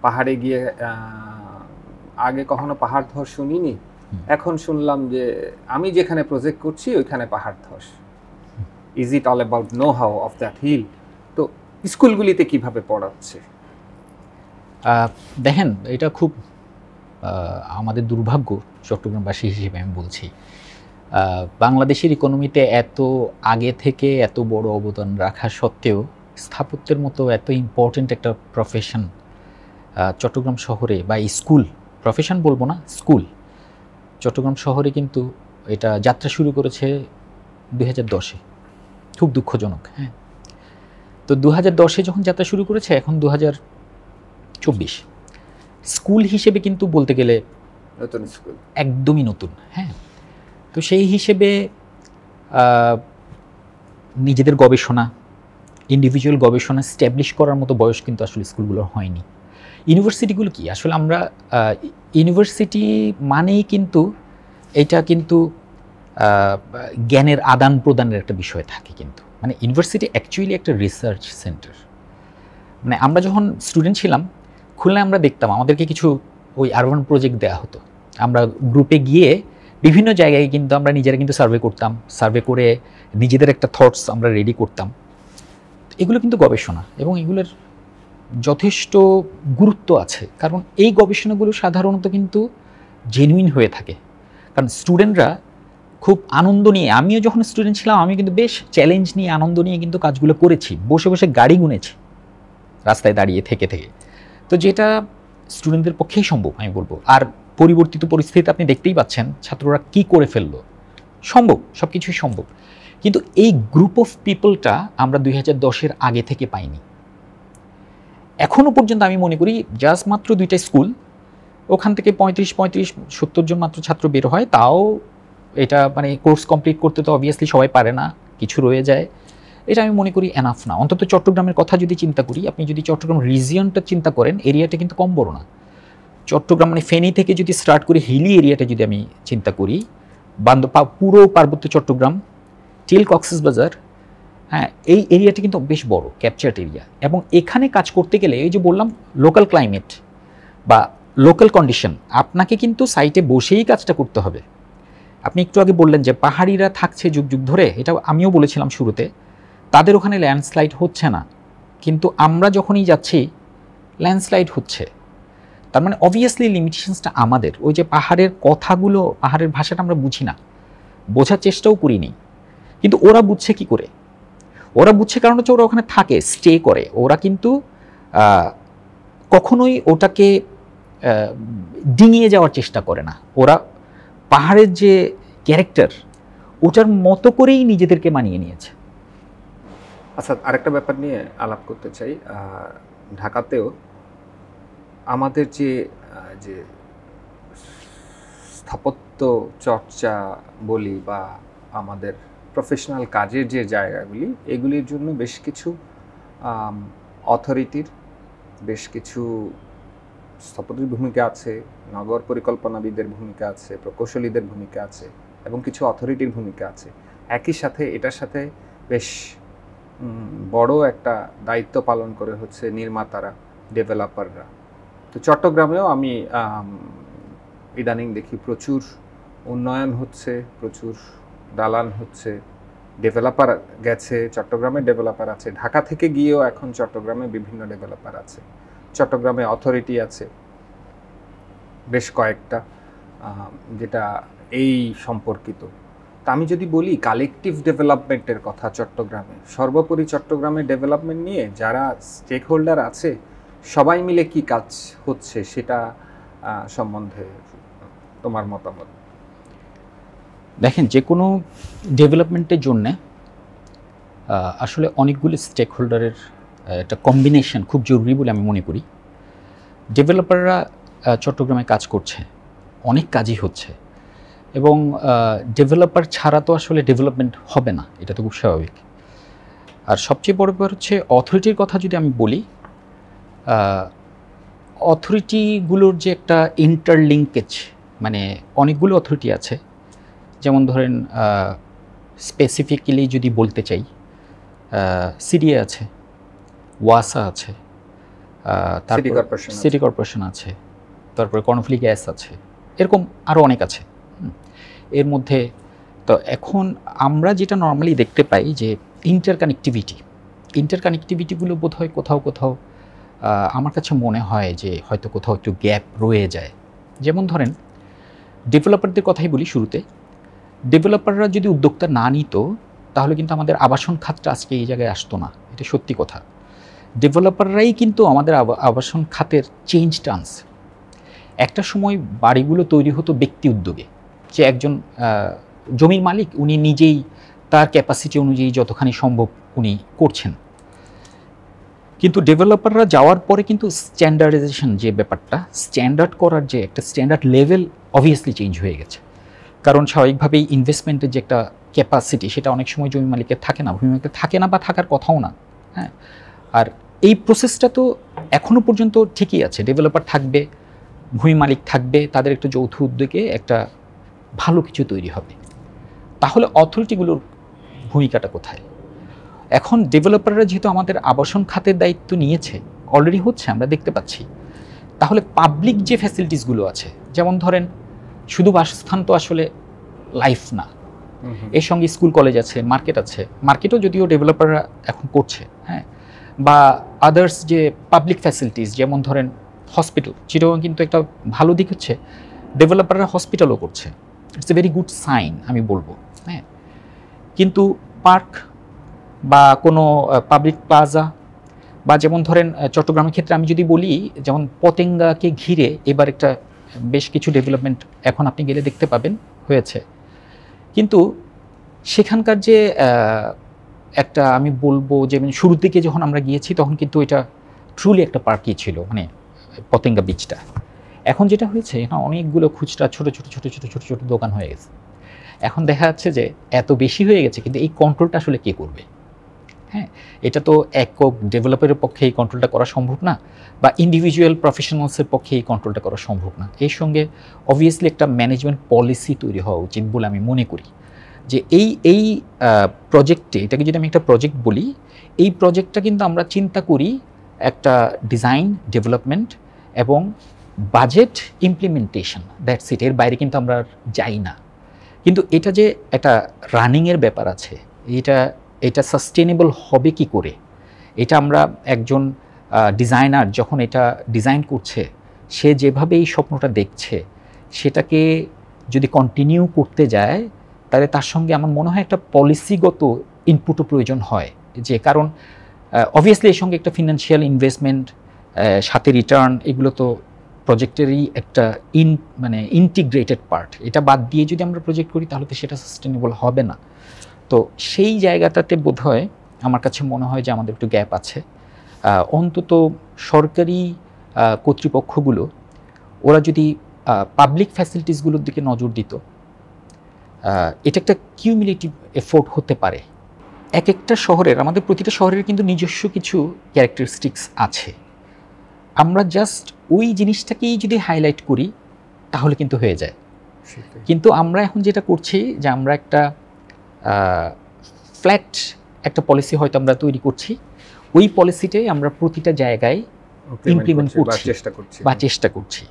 S1: পাহাড়ে গিয়ে আগে কখনো পাহাড় ধস শুনিনি, এখন শুনলাম যে আমি যেখানে প্রজেক্ট করছি ওইখানে পাহাড় ধস। Is it all about know how of that hill? তো স্কুলগুলিতে কিভাবে পড়াচ্ছে?
S2: দেখেন, এটা খুব আমাদের দুর্ভাগ্য চট্টগ্রামবাসী হিসেবে আমি বলছি। বাংলাদেশের ইকোনমিতে এত আগে থেকে এত বড় অবদান রাখা সত্ত্বেও স্থাপত্যের মতো এত ইম্পর্টেন্ট একটা প্রফেশন চট্টগ্রাম শহরে বা স্কুল, প্রফেশন বলবো না, স্কুল চট্টগ্রাম শহরে কিন্তু এটা যাত্রা শুরু করেছে 2010-এ। খুব দুঃখজনক। হ্যাঁ, তো 2010-এ যখন যাত্রা শুরু করেছে, এখন 2024, স্কুল হিসেবে কিন্তু বলতে গেলে
S1: নতুন স্কুল,
S2: একদমই নতুন। হ্যাঁ, তো সেই হিসেবে নিজেদের গবেষণা, ইন্ডিভিজুয়াল গবেষণা স্ট্যাবলিশ করার মতো বয়স কিন্তু আসলে স্কুলগুলোর হয়নি। ইউনিভার্সিটিগুলো কি আসলে, আমরা ইউনিভার্সিটি মানেই কিন্তু এটা কিন্তু জ্ঞানের আদান প্রদানের একটা বিষয় থাকে, কিন্তু মানে ইউনিভার্সিটি অ্যাকচুয়ালি একটা রিসার্চ সেন্টার। মানে আমরা যখন স্টুডেন্ট ছিলাম খুলনায়, আমরা দেখতাম আমাদেরকে কিছু ওই আরবান প্রজেক্ট দেওয়া হতো, আমরা গ্রুপে গিয়ে বিভিন্ন জায়গায় কিন্তু আমরা নিজেরা কিন্তু সার্ভে করতাম, সার্ভে করে নিজেদের একটা থটস আমরা রেডি করতাম। এগুলো কিন্তু গবেষণা, এবং এগুলোর যথেষ্ট গুরুত্ব আছে, কারণ এই গবেষণাগুলো সাধারণত কিন্তু জেনুইন হয়ে থাকে। কারণ স্টুডেন্টরা খুব আনন্দ নিয়ে, আমিও যখন স্টুডেন্ট ছিলাম আমি কিন্তু বেশ চ্যালেঞ্জ নিয়ে, আনন্দ নিয়ে কিন্তু কাজগুলো করেছি, বসে বসে গাড়ি গুনেছি রাস্তায় দাঁড়িয়ে থেকে থেকে। তো যেটা স্টুডেন্টদের পক্ষেই সম্ভব আমি বলবো। আর পরিবর্তিত পরিস্থিতি আপনি দেখতেই পাচ্ছেন ছাত্ররা কি করে ফেললো, সম্ভব, সব কিছুই সম্ভব। কিন্তু এই গ্রুপ অফ পিপলটা আমরা 2010-এর আগে থেকে পাইনি। এখনও পর্যন্ত আমি মনে করি জাস্ট মাত্র 2টা স্কুল, ওখান থেকে 35-70 জন মাত্র ছাত্র বের হয়, তাও এটা মানে কোর্স কমপ্লিট করতে তো অবভিয়াসলি সবাই পারে না, কিছু রয়ে যায়। এটা আমি মনে করি এনাফ না। অন্তত চট্টগ্রামের কথা যদি চিন্তা করি, আপনি যদি চট্টগ্রাম রিজিয়নটা চিন্তা করেন, এরিয়াটা কিন্তু কম বড় না। চট্টগ্রাম মানে ফেনী থেকে যদি স্টার্ট করি, হিলি এরিয়াটা যদি আমি চিন্তা করি, পুরো পার্বত্য চট্টগ্রাম টিল কক্সবাজার, হ্যাঁ, এই এরিয়াটা কিন্তু বেশ বড় ক্যাপচার্ড এরিয়া। এবং এখানে কাজ করতে গেলে এই যে বললাম লোকাল ক্লাইমেট বা লোকাল কন্ডিশন, আপনাকে কিন্তু সাইটে বসেই কাজটা করতে হবে। আপনি একটু আগে বললেন যে পাহাড়িরা থাকছে যুগ যুগ ধরে, এটা আমিও বলেছিলাম শুরুতে, তাদের ওখানে ল্যান্ডস্লাইড হচ্ছে না, কিন্তু আমরা যখনই যাচ্ছি ল্যান্ডস্লাইড হচ্ছে। তার মানে অবভিয়াসলি লিমিটেশনসটা আমাদের। ওই যে পাহাড়ের কথাগুলো, পাহাড়ের ভাষাটা আমরা বুঝি না, বোঝার চেষ্টাও করিনি, কিন্তু ওরা বুঝছে কি করে? ওরা বুঝছে কারণ হচ্ছে ওরা ওখানে থাকে, স্টে করে। ওরা কিন্তু কখনোই ওটাকে ডিঙিয়ে যাওয়ার চেষ্টা করে না। ওরা পাহাড়ের যে ক্যারেক্টার, ওটার মতো করেই নিজেদেরকে মানিয়ে নিয়েছে।
S1: আচ্ছা, আরেকটা ব্যাপার নিয়ে আলাপ করতে চাই। ঢাকাতেও আমাদের যে যে স্থাপত্য চর্চা বলি বা আমাদের প্রফেশনাল কাজের যে জায়গাগুলি, এগুলির জন্য বেশ কিছু অথরিটির, বেশ কিছু স্থপতির ভূমিকা আছে, নগর পরিকল্পনাবিদদের ভূমিকা আছে, প্রকৌশলীদের ভূমিকা আছে, এবং কিছু অথরিটির ভূমিকা আছে। একই সাথে এটার সাথে বেশ বড় একটা দায়িত্ব পালন করে হচ্ছে নির্মাতারা, ডেভেলপাররা। তো চট্টগ্রামেও আমি ইদানিং দেখি প্রচুর উন্নয়ন হচ্ছে, প্রচুর দালান হচ্ছে, ডেভেলপার গেছে, চট্টগ্রামে ডেভেলপার আছে, ঢাকা থেকে গিয়েও এখন চট্টগ্রামে বিভিন্ন ডেভেলপার আছে, চট্টগ্রামে অথরিটি আছে বেশ কয়েকটা, যেটা এই সম্পর্কিত। তা আমি যদি বলি কালেকটিভ ডেভেলপমেন্টের কথা চট্টগ্রামে, সর্বোপরি চট্টগ্রামে ডেভেলপমেন্ট নিয়ে যারা স্টেক হোল্ডার আছে সবাই মিলে কি কাজ হচ্ছে সেটা সম্বন্ধে তোমার মতামত?
S2: দেখেন, যে কোনো ডেভেলপমেন্টের জন্য আসলে অনেকগুলো স্টেক হোল্ডারের একটা কম্বিনেশন খুব জরুরি বলে আমি মনে করি। ডেভেলপাররা চট্টগ্রামে কাজ করছে, অনেক কাজই হচ্ছে, এবং ডেভেলপার ছাড়া তো আসলে ডেভেলপমেন্ট হবে না, এটা তো খুব স্বাভাবিক। আর সবচেয়ে বড় ব্যাপার হচ্ছে অথরিটির কথা যদি আমি বলি, অথরিটিগুলোর যে একটা ইন্টারলিঙ্কেজ, মানে অনেকগুলো অথরিটি আছে, যেমন ধরেন স্পেসিফিক্যালি যদি বলতে চাই, সিডিএ আছে, ওয়াসা আছে, সিটি কর্পোরেশন আছে, তারপরে কর্ণফুলী গ্যাস আছে, এরকম আরও অনেক আছে। এর মধ্যে তো এখন আমরা যেটা নর্মালি দেখতে পাই যে ইন্টারকানেক্টিভিটিগুলো বোধ হয় কোথাও কোথাও আমার কাছে মনে হয় যে হয়তো কোথাও একটু গ্যাপ রয়ে যায়। যেমন ধরেন ডেভেলপারদের কথাই বলি শুরুতে, ডেভেলপাররা যদি উদ্যোক্তা না নিত তাহলে কিন্তু আমাদের আবাসন খাতটা আজকে এই জায়গায় আসতো না, এটা সত্যি কথা। ডেভেলপাররাই কিন্তু আমাদের আবাসন খাতের চেঞ্জটা আনছে। একটা সময় বাড়িগুলো তৈরি হতো ব্যক্তি উদ্যোগে, যে একজন জমির মালিক উনি নিজেই তার ক্যাপাসিটি অনুযায়ী যতখানি সম্ভব উনি করছেন। কিন্তু ডেভেলপাররা যাওয়ার পরে কিন্তু স্ট্যান্ডার্ডাইজেশন যে ব্যাপারটা, স্ট্যান্ডার্ড করার যে একটা স্ট্যান্ডার্ড লেভেল অবভিয়াসলি চেঞ্জ হয়ে গেছে। কারণ স্বাভাবিকভাবেই ইনভেস্টমেন্টের যে একটা ক্যাপাসিটি সেটা অনেক সময় জমি মালিকের থাকে না, ভূমি মালিকের থাকে না, বা থাকার কথাও না। হ্যাঁ, আর এই প্রসেসটা তো এখনও পর্যন্ত ঠিকই আছে। ডেভেলপার থাকবে, ভূমি মালিক থাকবে, তাদের একটা যৌথ উদ্যোগে একটা ভালো কিছু তৈরি হবে। তাহলে অথরিটিগুলোর ভূমিকাটা কোথায়? এখন ডেভেলপাররা যেহেতু আমাদের আবাসন খাতের দায়িত্ব নিয়েছে, অলরেডি হচ্ছে, আমরা দেখতে পাচ্ছি, তাহলে পাবলিক যে ফ্যাসিলিটিসগুলো আছে, যেমন ধরেন শুধু বাসস্থান তো আসলে লাইফ না, এর সঙ্গে স্কুল কলেজ আছে, মার্কেট আছে, মার্কেটও যদিও ডেভেলপাররা এখন করছে, হ্যাঁ, বা আদার্স যে পাবলিক ফ্যাসিলিটিস, যেমন ধরেন হসপিটাল, যেটাও কিন্তু একটা ভালো দিক হচ্ছে ডেভেলপাররা হসপিটালও করছে, it's a very good sign আমি বলবো। হ্যাঁ, কিন্তু পার্ক বা কোনো পাবলিক প্লাজা, বা যেমন ধরেন চট্টগ্রামের ক্ষেত্রে আমি যদি বলি, যেমন পতেঙ্গাকে ঘিরে এবার একটা বেশ কিছু ডেভেলপমেন্ট এখন আপনি গেলে দেখতে পাবেন হয়েছে, কিন্তু সেখানকার যে একটা আমি বলবো যে শুরুর দিকে যখন আমরা গিয়েছি তখন কিন্তু এটা ট্রুলি একটা পার্কই ছিল, মানে পতেঙ্গা বিচটা। এখন যেটা হয়েছে, এখানে অনেকগুলো খুচরা ছোট ছোট ছোট ছোট ছোট ছোট দোকান হয়ে গেছে। এখন দেখা যাচ্ছে যে এত বেশি হয়ে গেছে, কিন্তু এই কন্ট্রোলটা আসলে কে করবে? হ্যাঁ, এটা তো একক ডেভেলপারের পক্ষে এই কন্ট্রোলটা করা সম্ভব না, বা ইন্ডিভিজুয়াল প্রফেশনালসের পক্ষে এই কন্ট্রোলটা করা সম্ভব না। এর সঙ্গে অবভিয়াসলি একটা ম্যানেজমেন্ট পলিসি তৈরি হওয়া উচিত বলে আমি মনে করি। যে এই প্রজেক্টে, এটাকে যদি আমি একটা প্রজেক্ট বলি, এই প্রজেক্টটা কিন্তু আমরা চিন্তা করি একটা ডিজাইন, ডেভেলপমেন্ট এবং বাজেট ইমপ্লিমেন্টেশন, দ্যাটস ইট, এর বাইরে কিন্তু আমরা যাই না। কিন্তু এটা যে একটা রানিংয়ের ব্যাপার আছে, এটা সাস্টেনেবল হবে কি করে, এটা আমরা একজন ডিজাইনার যখন এটা ডিজাইন করছে, সে যেভাবে এই স্বপ্নটা দেখছে সেটাকে যদি কন্টিনিউ করতে যায়, তাহলে তার সঙ্গে আমার মনে হয় একটা পলিসিগত ইনপুটও প্রয়োজন হয়। যে কারণ অবভিয়াসলি এর সঙ্গে একটা ফিনান্সিয়াল ইনভেস্টমেন্ট, সাথে রিটার্ন, এগুলো তো প্রজেক্টেরই একটা মানে ইন্টিগ্রেটেড পার্ট। এটা বাদ দিয়ে যদি আমরা প্রজেক্ট করি তাহলে তো সেটা সাস্টেনেবল হবে না। তো সেই জায়গাটাতে বোধহয় আমার কাছে মনে হয় যে আমাদের একটু গ্যাপ আছে। অন্তত সরকারি কর্তৃপক্ষগুলো ওরা যদি পাবলিক ফ্যাসিলিটিসগুলোর দিকে নজর দিত, এটা একটা কিউমুলেটিভ এফোর্ট হতে পারে। এক একটা শহরের, আমাদের প্রতিটা শহরের কিন্তু নিজস্ব কিছু ক্যারেক্টারিস্টিক্স আছে। আমরা জাস্ট ওই জিনিসটাকেই যদি হাইলাইট করি তাহলে কিন্তু হয়ে যায়। কিন্তু আমরা এখন যেটা করছি যে আমরা একটা ফ্ল্যাট একটা পলিসি হয়তো আমরা তৈরি করছি, ওই পলিসিটাই আমরা প্রতিটা জায়গায় ইমপ্লিমেন্ট করছি বা চেষ্টা করছি,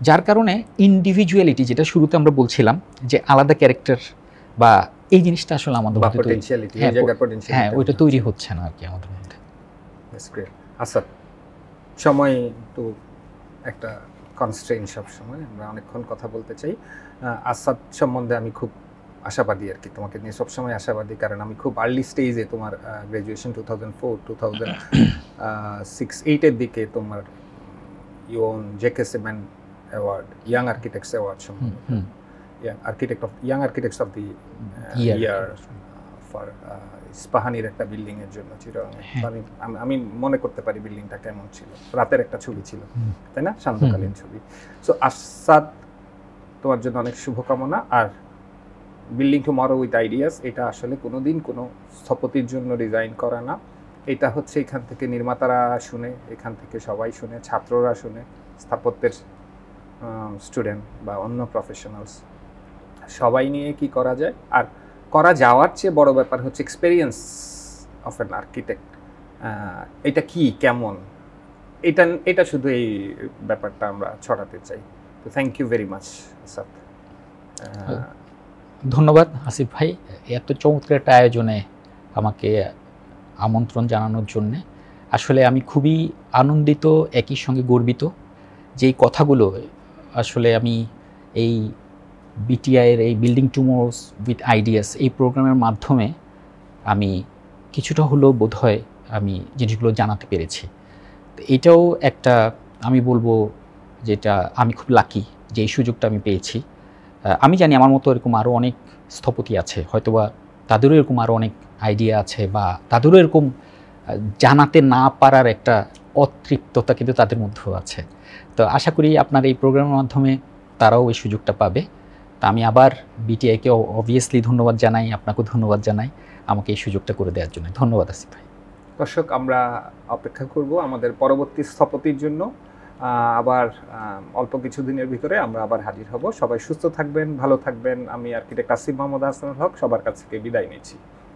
S2: যার কারণে ইন্ডিভিজুয়ালিটি, যেটা শুরুতে আমরা বলছিলাম যে আলাদা ক্যারেক্টার বা এই জিনিসটা আসলে আমাদের
S1: বা
S2: মধ্যে
S1: পটেনশিয়ালিটি,
S2: হ্যাঁ,
S1: এই জায়গার পটেনশিয়ালিটি,
S2: হ্যাঁ ওইটা তৈরি হচ্ছে না আর কি আমাদের মধ্যে।
S1: That's great. আসাদ, সময় তো একটা কনস্ট্রেইন, সব সময় আমরা অনেকক্ষণ কথা বলতে চাই। আসাদ সম্বন্ধে আমি খুব আশাবাদী আর কি, তোমাকে নিয়ে সবসময় আশাবাদী, কারণ আমি খুব আর্লি স্টেজে তোমার গ্র্যাজুয়েশন 2004 2006-08 দিকে তোমার ইউন JK cement award, young architects award সম্বন্ধে, young architects of the year for ইস্পাহানির একটা বিল্ডিং এর জন্য চিটাগাং। আমি মনে করতে পারি বিল্ডিংটা কেমন ছিল, রাতের একটা ছবি ছিল, তাই না, শান্তকালীন ছবি। সো আসাদ, তোমার জন্য অনেক শুভকামনা। আর বিল্ডিং টুমরো উইথ আইডিয়াস, এটা আসলে কোনোদিন কোনো স্থপতির জন্য ডিজাইন করা না। এটা হচ্ছে এখান থেকে নির্মাতারা শুনে, এখান থেকে সবাই শুনে, ছাত্ররা শুনে, স্থাপত্যের স্টুডেন্ট বা অন্য প্রফেশনালস সবাই নিয়ে কি করা যায়। আর করা যাওয়ার চেয়ে বড় ব্যাপার হচ্ছে এক্সপেরিয়েন্স অফ অ্যান আর্কিটেক্ট, এটা কি কেমন, এটা শুধু এই ব্যাপারটা আমরা ছড়াতে চাই। তো thank you very much Asad.
S2: ধন্যবাদ আসিফ ভাই, এত চমৎকার একটা আয়োজনে আমাকে আমন্ত্রণ জানানোর জন্যে। আসলে আমি খুবই আনন্দিত, একই সঙ্গে গর্বিত যে এই কথাগুলো আসলে আমি এই বিটিআইয়ের এই বিল্ডিং টুমরোস উইথ আইডিয়াস এই প্রোগ্রামের মাধ্যমে আমি কিছুটা হলেও বোধহয় আমি জিনিসগুলো জানাতে পেরেছি। তো এটাও একটা, আমি বলবো যেটা আমি খুব লাকি যে এই সুযোগটা আমি পেয়েছি। আমি জানি আমার মতো এরকম আরও অনেক স্থপতি আছে, হয়তোবা তাদেরও এরকম আরও অনেক আইডিয়া আছে, বা তাদেরও এরকম জানাতে না পারার একটা অতৃপ্ততা কিন্তু তাদের মধ্যেও আছে। তো আশা করি আপনার এই প্রোগ্রামের মাধ্যমে তারাও এই সুযোগটা পাবে। তা আমি আবার বিটিআইকে অবভিয়াসলি ধন্যবাদ জানাই, আপনাকেও ধন্যবাদ জানাই আমাকে এই সুযোগটা করে দেওয়ার জন্য। ধন্যবাদ আসিফ ভাই।
S1: দর্শক, আমরা অপেক্ষা করব আমাদের পরবর্তী স্থপতির জন্য। আবার অল্প কিছুদিনের ভিতরে আমরা আবার হাজির হব। সবাই সুস্থ থাকবেন, ভালো থাকবেন। আমি আর্কিটেক্ট আসিফ মোহাম্মদ হাসানুল হক সবার কাছ থেকে বিদায় নিচ্ছি।